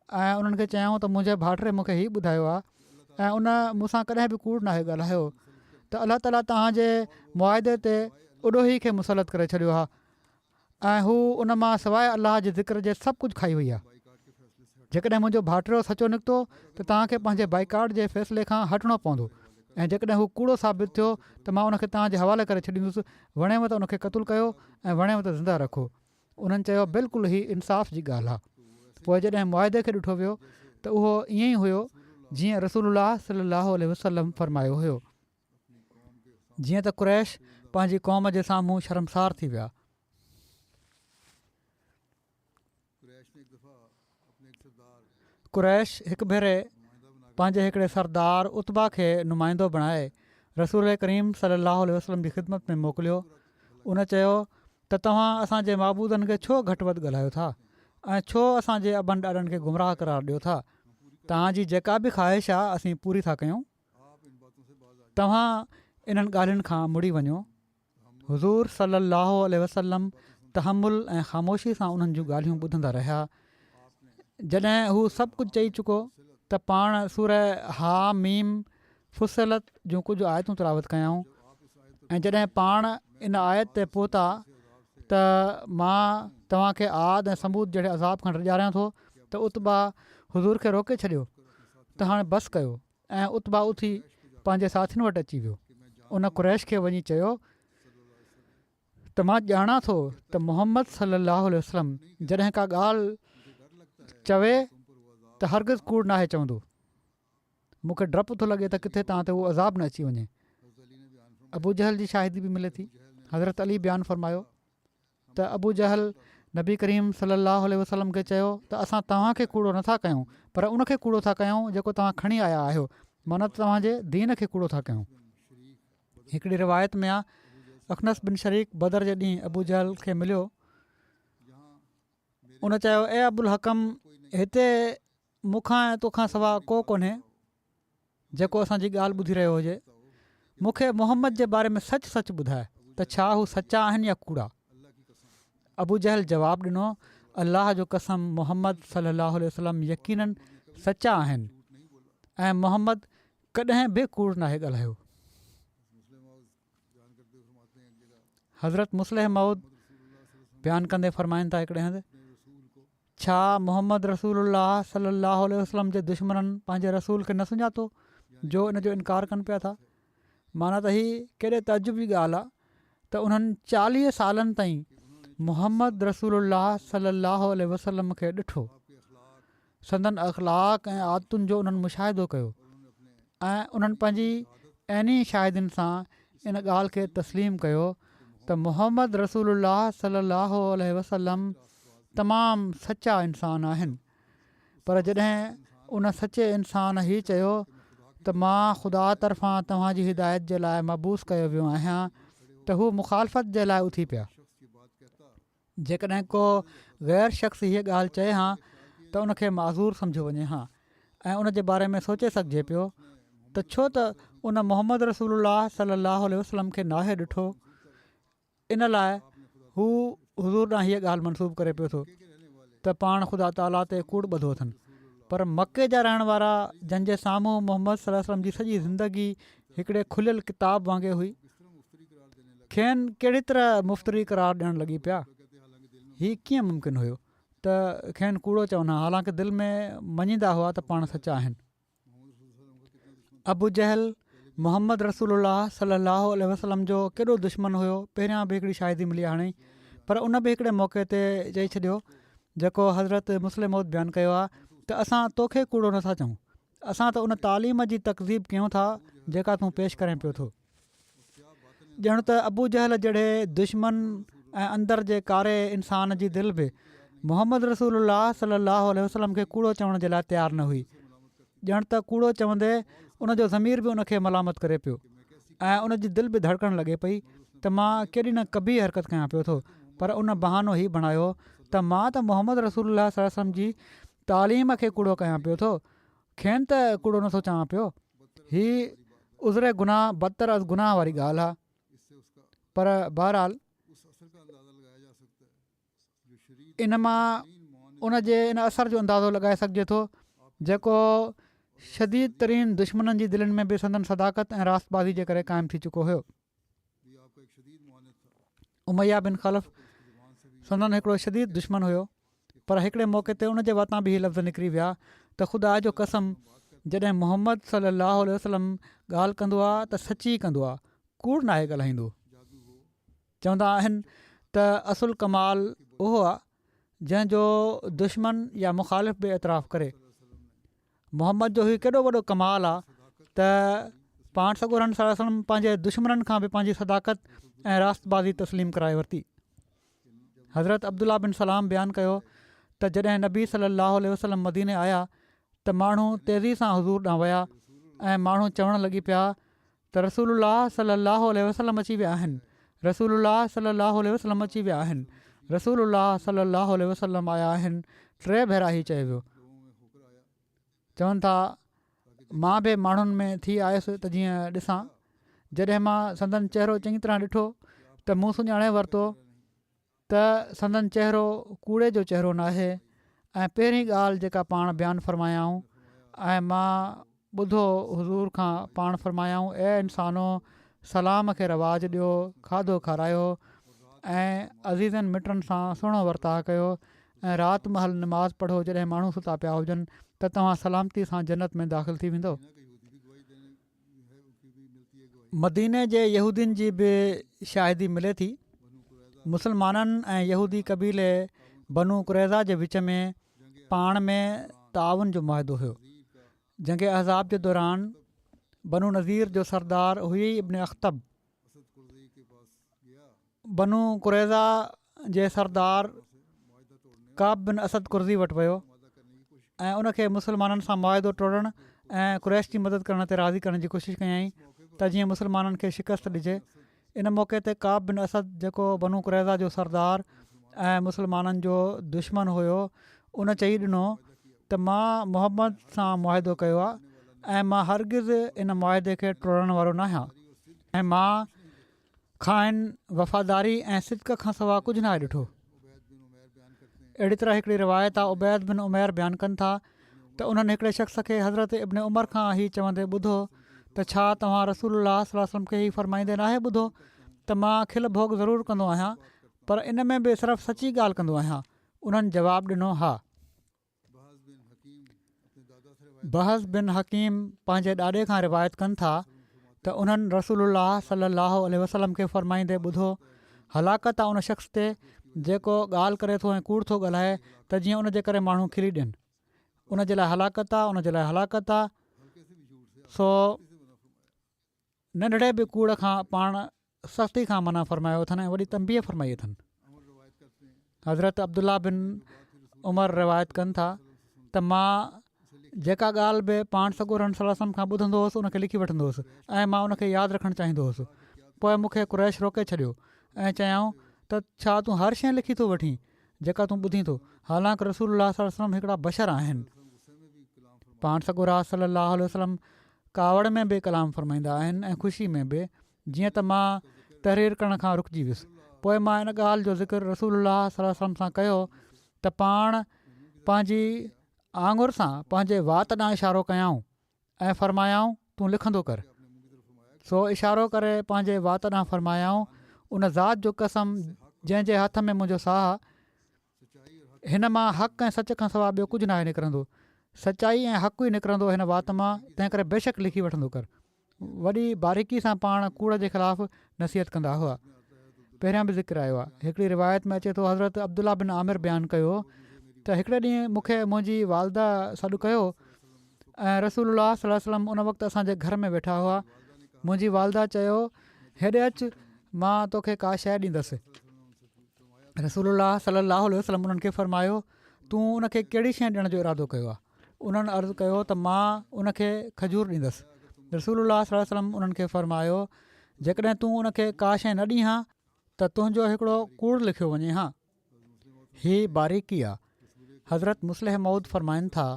ऐं उन्हनि खे चयऊं त मुंहिंजे भाइटे मूंखे हीउ ॿुधायो आहे ऐं उन मूंसां कॾहिं बि कूड़ नाहे ॻाल्हायो त अलाह ताला तव्हांजे मुआदे ते उॾो ई खे मुसलत करे छॾियो आहे ऐं हू उन मां सवाइ अलाह जे ज़िक्र जे सभु कुझु खाई वई आहे। जेकॾहिं मुंहिंजो भाइटियो सचो निकितो त तव्हांखे पंहिंजे बाइकाट जे फ़ैसिले खां हटिणो पवंदो ऐं जेकॾहिं हू कूड़ो साबित थियो त मां उनखे तव्हांजे हवाले करे छॾींदुसि, वणेव त उनखे क़तलु कयो ऐं वणेव त ज़िंदा रखो। उन्हनि चयो बिल्कुलु ही इंसाफ़ जी ॻाल्हि आहे। पोइ जॾहिं मुआदे खे ॾिठो वियो त उहो ईअं ई हुयो जीअं रसूलुल्लाह सल्लल्लाहु अलैहि वसल्लम फ़रमायो हुयो। जीअं त कुरैश पंहिंजी क़ौम जे साम्हूं शर्मसार थी विया। कुरैश हिकु भेरे पंहिंजे हिकिड़े सरदार उतबा खे नुमाइंदो बणाए रसूल करीम सल्लल्लाहु अलैहि वसल्लम जी ख़िदमत में मोकिलियो। उन चयो त तव्हां असांजे माबूदनि खे छो घटि वधि ॻाल्हायो था ऐं छो असांजे अबनि ॾाॾनि खे गुमराह करार ॾियो था। तव्हांजी जेका बि ख़्वाहिश आहे असीं पूरी था कयूं, तव्हां इन्हनि ॻाल्हियुनि खां मुड़ी वञो। हुज़ूर सल्लल्लाहु अलैहि वसल्लम तहमुल ऐं ख़ामोशी सां उन्हनि जूं ॻाल्हियूं ॿुधंदा रहिया। जॾहिं हू सभु कुझु चई चुको त पाण सूरह हा मीम फुसलत जूं कुझु आयतूं तिलावत कयऊं ऐं जॾहिं पाण इन आयत ते पहुता त मां तव्हांखे आद ऐं समूद जहिड़े अज़ाब खां ॾियारियां थो, त उतबा हुज़ूर खे रोके छॾियो त हाणे बसि कयो ऐं उतबा उथी पंहिंजे साथियुनि वटि अची वियो। उन कुरैश खे वञी चयो त मां ॼाणा थो त मोहम्मद सल्लल्लाहु अलैहि वसल्लम जॾहिं का ॻाल्हि चवे त हरगिज़ कूड़ नाहे चवंदो। मूंखे डपु थो लॻे त किथे तव्हां ते उहो अज़ाब न अची वञे। अबू जहल जी शाहिदी बि मिले थी। हज़रत अली बयानु फ़रमायो त अबू जहल नबी करीम सल्लल्लाहु अलैहि वसल्लम खे चयो त असां तव्हांखे कूड़ो नथा कयूं, पर उनखे कूड़ो था कयूं जेको तव्हां खणी आया आहियो, माना तव्हांजे दीन खे कूड़ो था कयूं। हिकिड़ी रिवायत में आहे अखनस बिन शरीक बदर जे ॾींहुं अबू जहल खे मिलियो। उन चयो ए अबुल हकम, हिते मूंखां ऐं तोखां सवाइ को कोन्हे जेको असांजी ॻाल्हि ॿुधी रहियो हुजे। मूंखे मोहम्मद जे बारे में सच सच ॿुधाए त छा हू सचा आहिनि या कूड़ा। अबू जहल जवाबु ॾिनो, अलाह जो कसम, मोहम्मद सलाहु वसलम यकीननि सचा आहिनि ऐं मोहम्मद कॾहिं बि कूड़ नाहे ॻाल्हायो। हज़रत मुस्लिह मऊद बयानु कंदे फ़रमाइनि था हिकिड़े हंधि, छा मोहम्मद रसूलुल्लाह सलाहु वसलम जे दुश्मननि पंहिंजे रसूल खे न सुञातो जो इन जो इनकार कनि पिया था। माना त हीअ केॾे तजुब जी ॻाल्हि आहे त उन्हनि 40 सालनि ताईं मोहम्मद रसूलुल्लाह सलाहु वसलम खे ॾिठो, संदन अख़लाक ऐं आदतुनि जो उन्हनि मुशाहिदो कयो ऐं उन्हनि पंहिंजी ऐनी शाहिदियुनि सां इन ॻाल्हि खे तस्लीम कयो त मोहम्मद रसूलुल्लाह सलाहु वसलम तमामु सचा इंसान आहिनि। पर जॾहिं उन सचे इंसान हीउ चयो त मां ख़ुदा तरफ़ां तव्हांजी हिदायत जे लाइ मबूस कयो वियो आहियां, त हू मुखालफ़त जे लाइ उथी पिया। जेकॾहिं को ग़ैर शख़्स हीअ ॻाल्हि चए हा त उनखे माज़ूर सम्झो वञे हा ऐं उन जे बारे में सोचे सघिजे पियो त छो त उन मोहम्मद रसूलुल्लाह सलाहु वसलम खे नाहे ॾिठो। इन लाइ हू हुज़ूर ॾांहुं हीअ ॻाल्हि मनसूब करे पियो थो त पाण ख़ुदा ताला ते कूड़ ॿधो अथनि। पर मके जा रहण वारा जंहिंजे साम्हूं मोहम्मद सल्लल्लाहु अलैहि वसल्लम जी सॼी ज़िंदगी हिकिड़े खुलियल किताब वांगुरु हुई, खेनि कहिड़ी तरह मुफ़्तरी करार ॾियणु लॻी पिया। हीउ कीअं मुमकिन हुयो त खेनि कूड़ो चवनि हा, हालांकि दिलि में मञींदा हुआ त पाण सचा आहिनि। अबू जहल मोहम्मद रसूलुल्लाह सलाहु वसलम जो केॾो दुश्मन हुयो, पहिरियां बि हिकिड़ी शाहिदी मिली आहे हाणे, पर उन बि हिकिड़े मौक़े ते चई छॾियो जेको हज़रत मुस्लिम मौद बयानु कयो आहे त असां तोखे कूड़ो नथा चऊं, असां त उन तालीम जी तकज़ीब कयूं था जेका तूं पेश करें पियो थो। ॼण त अबू जहल जहिड़े दुश्मन ऐं अंदर जे कारे इंसान जी दिलि बि मोहम्मद रसूलुल्लाह सलाहु वसलम खे कूड़ो चवण जे लाइ तयारु न हुई। ॼण त कूड़ो चवंदे उनजो ज़मीर बि उनखे मलामत करे पियो ऐं उनजी दिलि बि धड़कणु लॻे पई त मां केॾी न कबी हरकत कयां पियो थो। पर उन बहानो ई बणायो त मां त मोहम्मद रसूलुल्लाह सल्लल्लाहु अलैहि वसल्लम जी तालीम खे कूड़ो कयां पियो थो, खेनि त कूड़ो नथो चवां पियो। हीअ उज़रे गुनाह बदतर अज़ गुनाह वारी ॻाल्हि आहे। पर बहरहाल इन मां उन जे इन असर जो अंदाज़ो लॻाए सघिजे थो जेको शदीद तरीन दुश्मननि जी दिलनि में बि संदन सदाकत ऐं रास्तबाज़ी जे करे क़ाइमु थी चुको हुयो। उमैया बिन ख़लफ़ संदन हिकिड़ो शदीद दुश्मन हुयो, पर हिकिड़े मौक़े ते उन जे वतां बि हीअ लफ़्ज़ निकिरी विया त ख़ुदा जो कसम, जॾहिं मोहम्मद सलाहु वसलम ॻाल्हि कंदो आहे त सची कंदो आहे, कूड़ नाहे ॻाल्हाईंदो। चवंदा आहिनि त असुल कमाल उहो आहे जंहिंजो दुश्मन या मुखालिफ़ बि एतिराफ़ु करे। मोहम्मद जो हीउ केॾो वॾो कमाल आहे त पाण सॻोरनि सल्लल्लाहु अलैहि वसल्लम पंहिंजे दुश्मननि खां बि पंहिंजी सदाकत ऐं रास्तबाज़ी तस्लीम कराए वरिती। हज़रत अब्दुल्ला बिन सलाम बयानु कयो त जॾहिं नबी सलाहु वसलम मदीने आया त माण्हू तेज़ी सां हुज़ूर ॾांहुं विया ऐं माण्हू चवणु लॻी पिया त रसूलुल्लाह सलाहु वसलम अची विया आहिनि, रसूलुल्लाह सलाहु वसलम अची विया आहिनि, रसूलुल्लाह सलाहु वसलम आया आहिनि। 3 भेरा ई चयो वियो। चवनि था मां बि माण्हुनि में थी आयुसि त जीअं ॾिसां, जॾहिं मां संदन चहिरो चङी तरह ॾिठो त मूं सुञाणे वरितो त संदन चहिरो कूड़े जो चहिरो न आहे। ऐं पहिरीं ॻाल्हि जेका पाण बयानु फ़रमायाऊं ऐं मां ॿुधो हुज़ूर खां पाण फ़रमायाऊं, ए इंसानो सलाम खे रवाज ॾियो, खाधो खारायो ऐं अज़ीज़नि मिटनि सां सुहिणो वर्ताउ कयो ऐं राति महल नमाज़ पढ़ो जॾहिं माण्हू सुता पिया हुजनि त तव्हां सलामती सां जन्नत में दाख़िल थी वेंदो। मदीने जे यहूदियुनि जी बि शाहिदी मिले थी। मुसलमाननि ऐं यहूदी कबीले बनु कुरैज़ा जे विच में पाण में ताउन जो मुआहिदो हुयो। जंग अहज़ाब जे दौरान बनु नज़ीर जो सरदार हुई इब्न अख़्तब बनु कुरैज़ा जे सरदार काब बिन असद कुर्ज़ी वटि वियो ऐं उनखे मुसलमाननि सां मुआहिदो टोड़णु ऐं कुरैश जी मदद करण ते राज़ी करण जी कोशिशि कयईं त जीअं मुसलमाननि खे शिकस्त ॾिजे। इन मौक़े ते काब बिन असद जेको बनु कुरैज़ा जो सरदार ऐं मुसलमाननि जो दुश्मन हुयो, उन चई ॾिनो त मां मोहम्मद सां मुआहिदो कयो आहे ऐं मां हरगिज़ इन मुआहिदे खे टोड़ण वारो न आहियां। ऐं मां खाइनि वफ़ादारी ऐं सिदक खां सवाइ कुझु न आहे ॾिठो। अहिड़ी तरह हिकिड़ी रिवायत आहे, उबैद बिन उमैर बयानु कनि था त उन्हनि हिकिड़े शख़्स खे हज़रत इब्न उमर खां ई चवंदे ॿुधो त छा तव्हां रसूलुल्लाह सल्लल्लाहु अलैहि वसल्लम खे ई फ़रमाईंदे नाहे ॿुधो त मां खिल भोग ज़रूरु कंदो आहियां, पर इन में बि सिर्फ़ु सची ॻाल्हि कंदो आहियां। उन्हनि जवाबु ॾिनो हा। बहस बिन हकीम पंहिंजे ॾाॾे खां रिवायत कनि था त उन्हनि रसूलुल्लाह सल्लल्लाहु अलैहि वसल्लम खे फ़रमाईंदे ॿुधो, हलाकत आहे उन शख़्स ते जेको ॻाल्हि करे थो ऐं कूड़ थो ॻाल्हाए त जीअं उनजे करे माण्हू खिली ॾियनि। उनजे लाइ हलाकत आहे, उनजे लाइ हलाकत आहे। सो नंढड़े बि कूड़ खां पाण सख़्ती खां मना फ़रमायो अथनि ऐं वॾी तंबीह फ़रमाई अथनि। हज़रत अब्दुल्ला बिन उमर रिवायत कनि था त मां जेका ॻाल्हि बि पाण सॻोरनि सल्लल्लाहु अलैहि वसल्लम खां ॿुधंदो हुउसि उनखे लिखी वठंदो हुउसि ऐं मां उनखे यादि रखणु चाहींदो हुउसि। पोइ मूंखे कुरैश रोके छॾियो ऐं चयाऊं त छा तूं हर शइ लिखी थो वठी जेका तूं ॿुधी थो? हालांकि रसूलुल्लाह सल्लल्लाहु अलैहि वसल्लम हिकिड़ा बशर आहिनि। पाण सॻोरा सल्लल्लाहु अलैहि वसल्लम कावड़ में बि कलाम फ़रमाईंदा आहिनि ऐं ख़ुशी में बि, जीअं त मां तहरीर करण खां रुकिजी वियुसि। पोइ मां इन ॻाल्हि जो ज़िक्र रसूलुल्लाह सल्लल्लाहु अलैहि वसल्लम सां कयो त पाण पंहिंजी आङुर सां पंहिंजे वात ॾांहुं इशारो कयाऊं ऐं फ़रमायाऊं तूं लिखंदो कर। सो इशारो करे पंहिंजे वात ॾांहुं फ़रमायाऊं, उन ज़ात जो कसम जंहिंजे हथ में मुंहिंजो साह, हिन मां हक़ ऐं सच खां सवाइ ॿियो कुझु न आहे निकिरंदो। सचाई ऐं हक़ ई निकिरंदो हिन वात मां, तंहिं करे बेशक लिखी वठंदो कर। वॾी बारीकी सां पाण कूड़ जे ख़िलाफ़ु नसीहत कंदा हुआ। पहिरियां बि ज़िक्र आयो आहे, हिकिड़ी रिवायत में अचे थो हज़रत अब्दुल्ला बिन आमिर बयानु कयो त हिकिड़े ॾींहुं मूंखे मुंहिंजी वालदा सॾु कयो ऐं रसूलुल्लाह सल्लल्लाहु अलैहि वसल्लम उन वक़्तु असांजे घर में वेठा हुआ। मुंहिंजी वालदा चयो, हेॾे अचु, मां तोखे का शइ ॾींदसि। रसूलुल्लाह सल्लल्लाहु अलैहि वसल्लम उन्हनि खे फ़रमायो, तूं उनखे कहिड़ी शइ ॾियण जो इरादो कयो आहे? उन्हनि अर्ज़ु कयो त मां उनखे खजूर ॾींदसि। रसूलुल्लाह सल्लल्लाहु अलैहि वसल्लम उन्हनि खे फ़रमायो, जेकॾहिं तूं उनखे का शइ न ॾीं हा त तुंहिंजो हिकिड़ो कूड़ लिखियो वञे हा। हीअ बारीकी आहे। हज़रत मुस्लिह मऊद फ़रमाइनि था,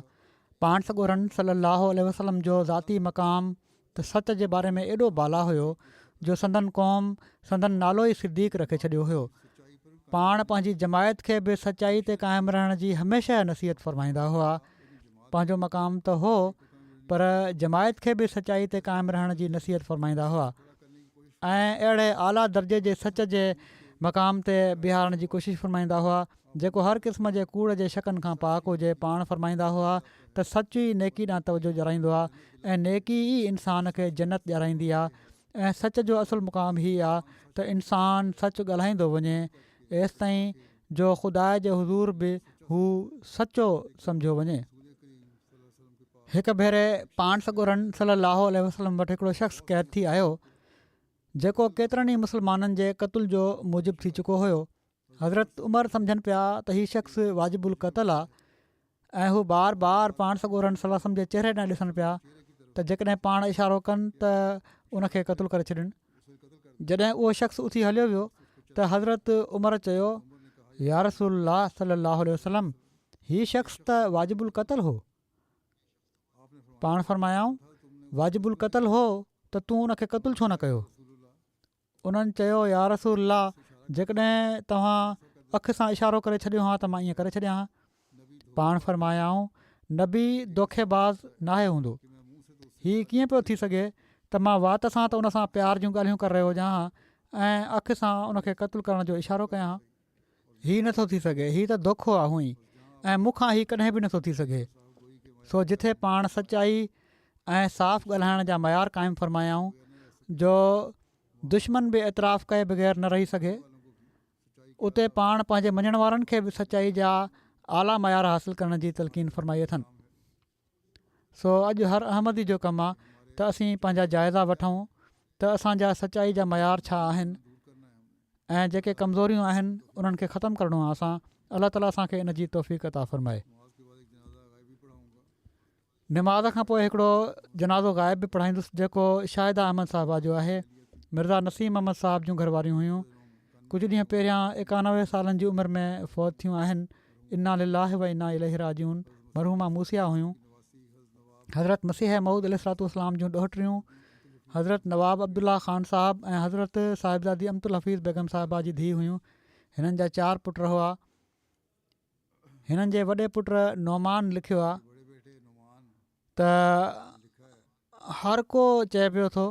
पाण सॻोरनि सल्लल्लाहु अलैहि वसल्लम जो ज़ाती मक़ाम त सच जे बारे में एॾो बाला हुयो जो संदन क़ौम संदन नालो ई सिद्दीक़ रखे छॾियो हुयो। पाण पंहिंजी जमायत खे बि सचाई ते क़ाइमु रहण जी हमेशह नसीहत फ़रमाईंदा हुआ। पंहिंजो मक़ाम त हो, पर जमायत खे बि सचाई ते क़ाइमु रहण जी नसीहत फ़रमाईंदा हुआ ऐं अहिड़े आला दर्जे जे सच जे मक़ाम ते बीहारण जी कोशिशि फ़रमाईंदा हुआ जेको हर क़िस्म जे कूड़ जे शकनि खां पाक हुजे। पाण फ़रमाईंदा हुआ त सच ई नेकी ॾांहुं तवजो ॾियाराईंदो आहे ऐं नेकी ई इंसान खे जन्नत ॾियाराईंदी आहे ऐं सच जो असुलु मुक़ाम हीअ आहे त इंसानु सच ॻाल्हाईंदो वञे एसि ताईं जो ख़ुदा जे हुज़ूर बि हू सचो सम्झो वञे। हिकु भेरे पाण सॻोरनि सल्लल्लाहु अलैहि वसल्लम वटि हिकिड़ो शख़्स क़ैद थी आयो जेको केतिरनि ई मुस्लमाननि जे क़तल जो मूजिब थी चुको हुयो। हज़रत उमर सम्झनि पिया त हीउ शख़्स वाजिबुल क़तल आहे ऐं हू बार बार पाण सॻोरनि सल्लल्लाहु अलैहि वसल्लम जे चहिरे ॾांहुं ॾिसनि पिया त जेकॾहिं पाण इशारो कनि त उनखे क़तलु करे छॾनि। जॾहिं उहो शख़्स उथी हलियो वियो त हज़रत उमर चयो, या रसूलल्लाह सल्लल्लाहु अलैहि वसल्लम, हीउ शख़्स त वाजिबुल क़तल हो। पाण फ़रमायाऊं, वाजिबुल क़तल हो त तूं उनखे क़तलु छो न कयो? उन्हनि चयो, या रसूलल्लाह, जेकॾहिं तव्हां अखि सां इशारो करे छॾियो हा त मां ईअं करे छॾियां हा। पाण फ़रमायाऊं, नबी दोखेबाज़ नाहे हूंदो। हीअ कीअं पियो थी सघे त मां वात सां त उन सां प्यार जूं ॻाल्हियूं करे रहियो हुजां हा ऐं अखि सां उनखे क़तलु करण जो इशारो कयां हा? हीअ नथो थी सघे, हीअ त दोखो आहे हुई ऐं मूंखां हीअ कॾहिं बि नथो थी सघे। सो जिथे पाण सचाई ऐं साफ़ ॻाल्हाइण जा मयार क़ाइमु फ़रमायाऊं जो दुश्मन बि एतिराफ़ कए बग़ैर न रही सघे, उते पाण पंहिंजे मञण वारनि खे बि सचाई जा आला मयार हासिलु करण जी तलक़ीन फ़रमाई अथनि। सो अॼु हर अहमदी जो कमु आहे त असीं पंहिंजा जाइज़ा वठूं त असांजा सचाई जा मयार छा आहिनि ऐं जेके कमज़ोरियूं आहिनि उन्हनि खे ख़तमु करिणो आहे। असां अलाह ताला असांखे इन जी तौफ़ीक़ अता फ़रमाए। निमाज़ खां पोइ हिकिड़ो जनाज़ो ग़ाइब बि पढ़ाईंदुसि जेको शाहिदा अहमद साहिबा जो आहे। मिर्ज़ा नसीम अहमद साहिब जूं घरवारियूं हुयूं। कुझु ॾींहं पहिरियां 91 सालनि जी उमिरि में फ़ौत थियूं आहिनि। इन्ना लिल्लाहि व इन्ना इलैहि राजिऊन। मरहूमा मूसिया हुयूं। हज़रत मसीह मऊद अलैहिस्सलातु वस्सलाम जूं ॾोहिटियूं हज़रत नवाब अब्दुल्ला ख़ान साहिबु ऐं हज़रत साहिबज़ादी अमतुल हफ़ीज़ बेगम साहिबा जी धीउ हुयूं। हिननि जा 4 पुट हुआ। हिननि जे वॾे पुट नौमान लिखियो आहे त हर को चए पियो थो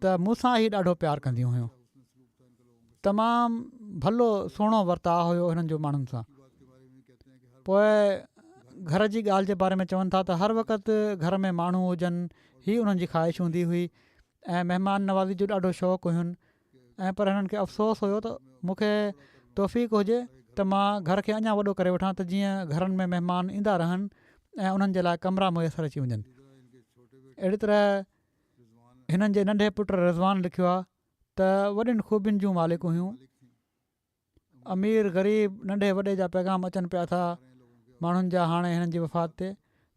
त मूंसां ई ॾाढो प्यारु कंदियूं हुयूं। तमामु भलो सुहिणो वर्ताव हुयो हिननि जो माण्हुनि सां। पोइ घर जी ॻाल्हि जे बारे में चवनि था त हर वक़्तु घर में माण्हू हुजनि ही उन्हनि जी ख़्वाहिश हूंदी हुई ऐं महिमान नवाज़ी जो ॾाढो शौक़ु हुयुनि। ऐं पर हिननि खे अफ़सोस हुयो त मूंखे तौफ़ीक़ हुजे त मां घर खे अञा वॾो करे वठां त जीअं घरनि में महिमान ईंदा रहनि ऐं उन्हनि जे लाइ कमरा मुयसरु अची वञनि। अहिड़ी तरह हिननि जे नंढे पुट रिज़वान लिखियो आहे त वॾियुनि ख़ूबियुनि जूं मालिक हुयूं। अमीर ग़रीब नंढे वॾे जा पैगाम अचनि पिया था माण्हुनि जा हाणे हिननि जी वफ़ात ते,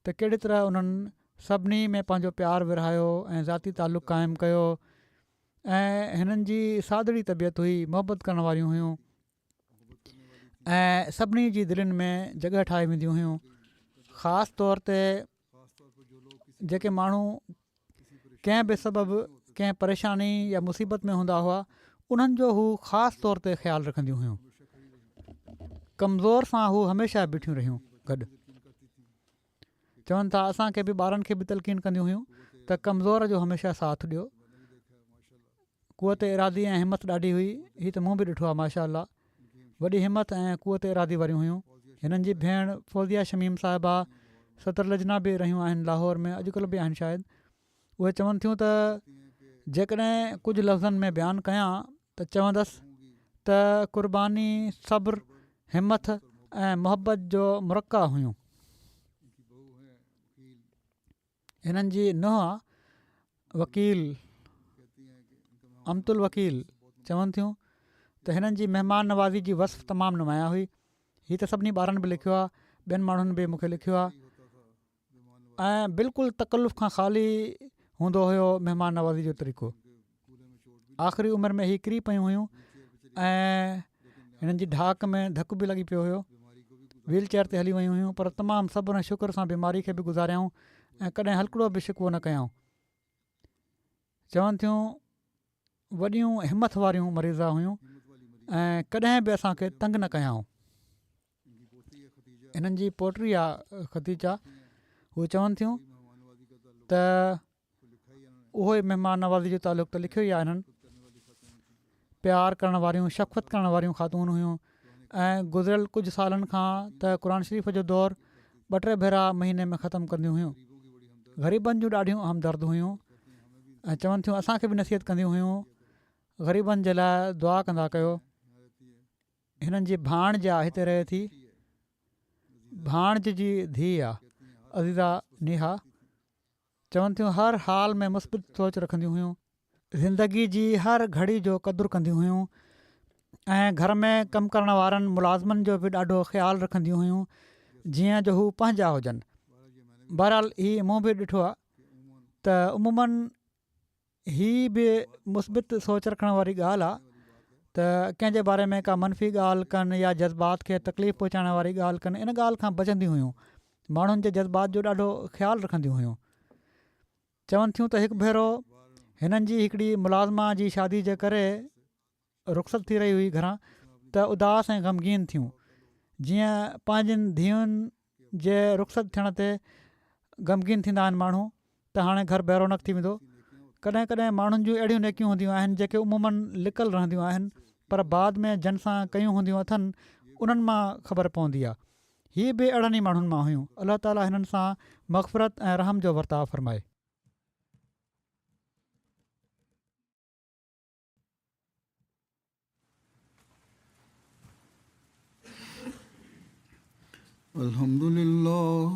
त कहिड़ी तरह उन्हनि सभिनी में पंहिंजो प्यारु विरहायो ऐं ज़ाती तालुक़ु क़ाइमु कयो। ऐं हिननि जी सादड़ी तबियत हुई, मुहबत करण वारियूं हुयूं ऐं सभिनी जी दिलनि में जॻह ठाहे वेंदियूं हुयूं। ख़ासि तौर ते जेके माण्हू कंहिं बि सबबु कंहिं परेशानी या मुसीबत में हूंदा हुआ उन्हनि जो हू ख़ासि तौर ते ख़्यालु रखंदियूं हुयूं। कमज़ोर सां हू हमेशह बीठियूं रहियूं गॾु। चवनि था असांखे बि ॿारनि खे बि तलक़ीन कंदियूं हुयूं त कमज़ोर जो हमेशह साथ ॾियो। क़ुवत इरादी ऐं हिमत ॾाढी हुई। हीअ त मूं बि ॾिठो आहे माशा अल्लाह, वॾी हिमत ऐं क़ुवत इरादी वारियूं हुयूं। हिननि जी भेण फौज़िया शमीम साहिबा सदर लजना बि रहियूं आहिनि लाहौर में, अॼुकल्ह बि आहिनि शायदि। उहे चवनि थियूं त जेकॾहिं कुझु लफ़्ज़नि में बयानु कयां त चवंदसि त क़ुर्बानी, सब्र, हिमत ऐं मुहबत जो मुरक्का हुयूं। हिननि जी नुंहुं आहे वकील अमतुल वकील, चवनि थियूं त हिननि जी महिमान नवाज़ी जी वस्फ़ तमामु नुमाया हुई। हीअ त सभिनी ॿारनि बि लिखियो आहे, ॿियनि माण्हुनि बि मूंखे लिखियो आहे। ऐं बिल्कुलु तकल्लुफ़ खां ख़ाली हूंदो हुयो महिमान नवाज़ी जो तरीक़ो। आख़िरी उमिरि में ही किरी पयूं हुयूं ऐं हिननि जी ढाक में धकु बि लॻी पियो हुयो। व्हील चेयर ते हली वियूं हुयूं पर तमामु सब्र ऐं शुक्र सां बीमारी खे बि गुज़ारियऊं ऐं कॾहिं हलकड़ो बि शिकवो न कयऊं। चवनि थियूं वॾियूं हिमत वारियूं मरीज़ा हुयूं ऐं कॾहिं बि असांखे तंग न कयऊं। हिननि जी पोटी आहे ख़दीजा, हू चवनि थियूं त उहो ई महिमान नवाज़ी जो तालुक़ु त लिखियो ई आहे हिननि। प्यारु करण वारियूं, शफ़क़त करण वारियूं ख़ातून हुयूं ऐं गुज़िरियल कुझु सालनि खां त क़ुर शरीफ़ जो दौरु 2-3 भेरा महीने में ख़तमु कंदियूं हुयूं। ग़रीबनि जूं ॾाढियूं हमदर्द हुयूं ऐं चवनि थियूं असांखे बि नसीहत कंदियूं हुयूं ग़रीबनि जे लाइ दुआ कंदा कयो। हिननि जी भाणजा हिते रहे थी, भाणज जी धीउ आहे अज़ीज़ा नेहा। चवनि थियूं हर हाल में मुस्बित सोच रखंदियूं हुयूं, ज़िंदगी जी हर घड़ी जो क़दुरु कंदियूं हुयूं ऐं घर में कमु करण वारनि मुलाज़िमनि जो बि ॾाढो ख़्यालु रखंदियूं हुयूं जीअं जो हू पंहिंजा हुजनि। बहरहाल हीअ मूं बि ॾिठो आहे त उमूमनि ही बि मुस्बित सोच रखण वारी ॻाल्हि आहे त कंहिंजे बारे में का मनफ़ी ॻाल्हि कनि या जज़्बात खे तकलीफ़ पहुचाइण वारी ॻाल्हि कनि, इन ॻाल्हि खां बचंदियूं हुयूं। माण्हुनि जे जज़्बात जो ॾाढो ख़्यालु रखंदियूं हुयूं। चवनि थियूं त हिकु भेरो हिननि जी हिकिड़ी मुलाज़िमा जी शादी जे करे रुख़सत थी रही हुई घरां, त उदास ऐं ग़मगीन थियूं। जीअं पंहिंजनि धीअनि जे रुख़सत थियण ते ग़मगीन थींदा आहिनि माण्हू त हाणे घर बेरोनक थी वेंदो। कॾहिं कॾहिं माण्हुनि जूं अहिड़ियूं नेकियूं हूंदियूं आहिनि जेके उमूमनि लिकल रहंदियूं आहिनि पर बाद में जन सां कयूं हूंदियूं अथनि उन्हनि मां ख़बर पवंदी आहे। हीअ बि अहिड़नि ई माण्हुनि मां हुयूं। अलाह ताला हिननि सां मग़फ़िरत ऐं रहम जो वर्ताव फ़रमाए। अल्हम्दुलिल्लाह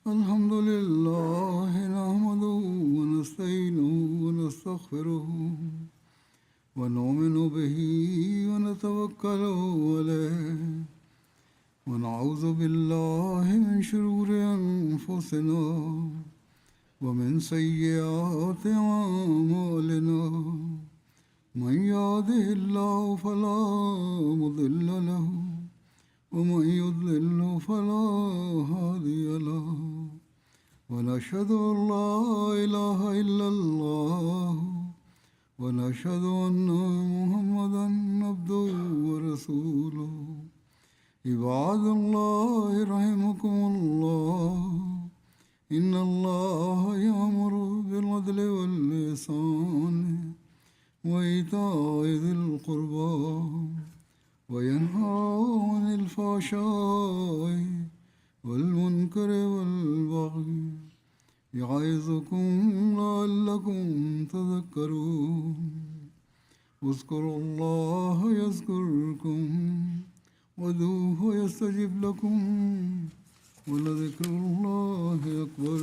अल्हम्दुलिल्लाह नहमदुहु व नस्तईनुहु व नस्तग़फिरुहु व नुमिनु बिही व नतवक्कलु अलैहि व नऊज़ु बिल्लाहि मिन शुरूरि अनफुसिना व मिन सय्यिआति अअमालिना मन यहदिहिल्लाहु फला मुदिल्ल लहु वमन युद्लिल्हु फला हादिय लहु ونشهد أن لا إله إلا الله ونشهد أن محمدا عبده ورسوله عباد الله رحمكم الله إن الله يأمر بالعدل والإحسان وإيتاء ذي القربى وينهى عن الفحشاء والمنكر والبغي يعظكم لعلكم تذكرون اذكروا الله يذكركم وادعوه يستجب لكم ولذكر الله أكبر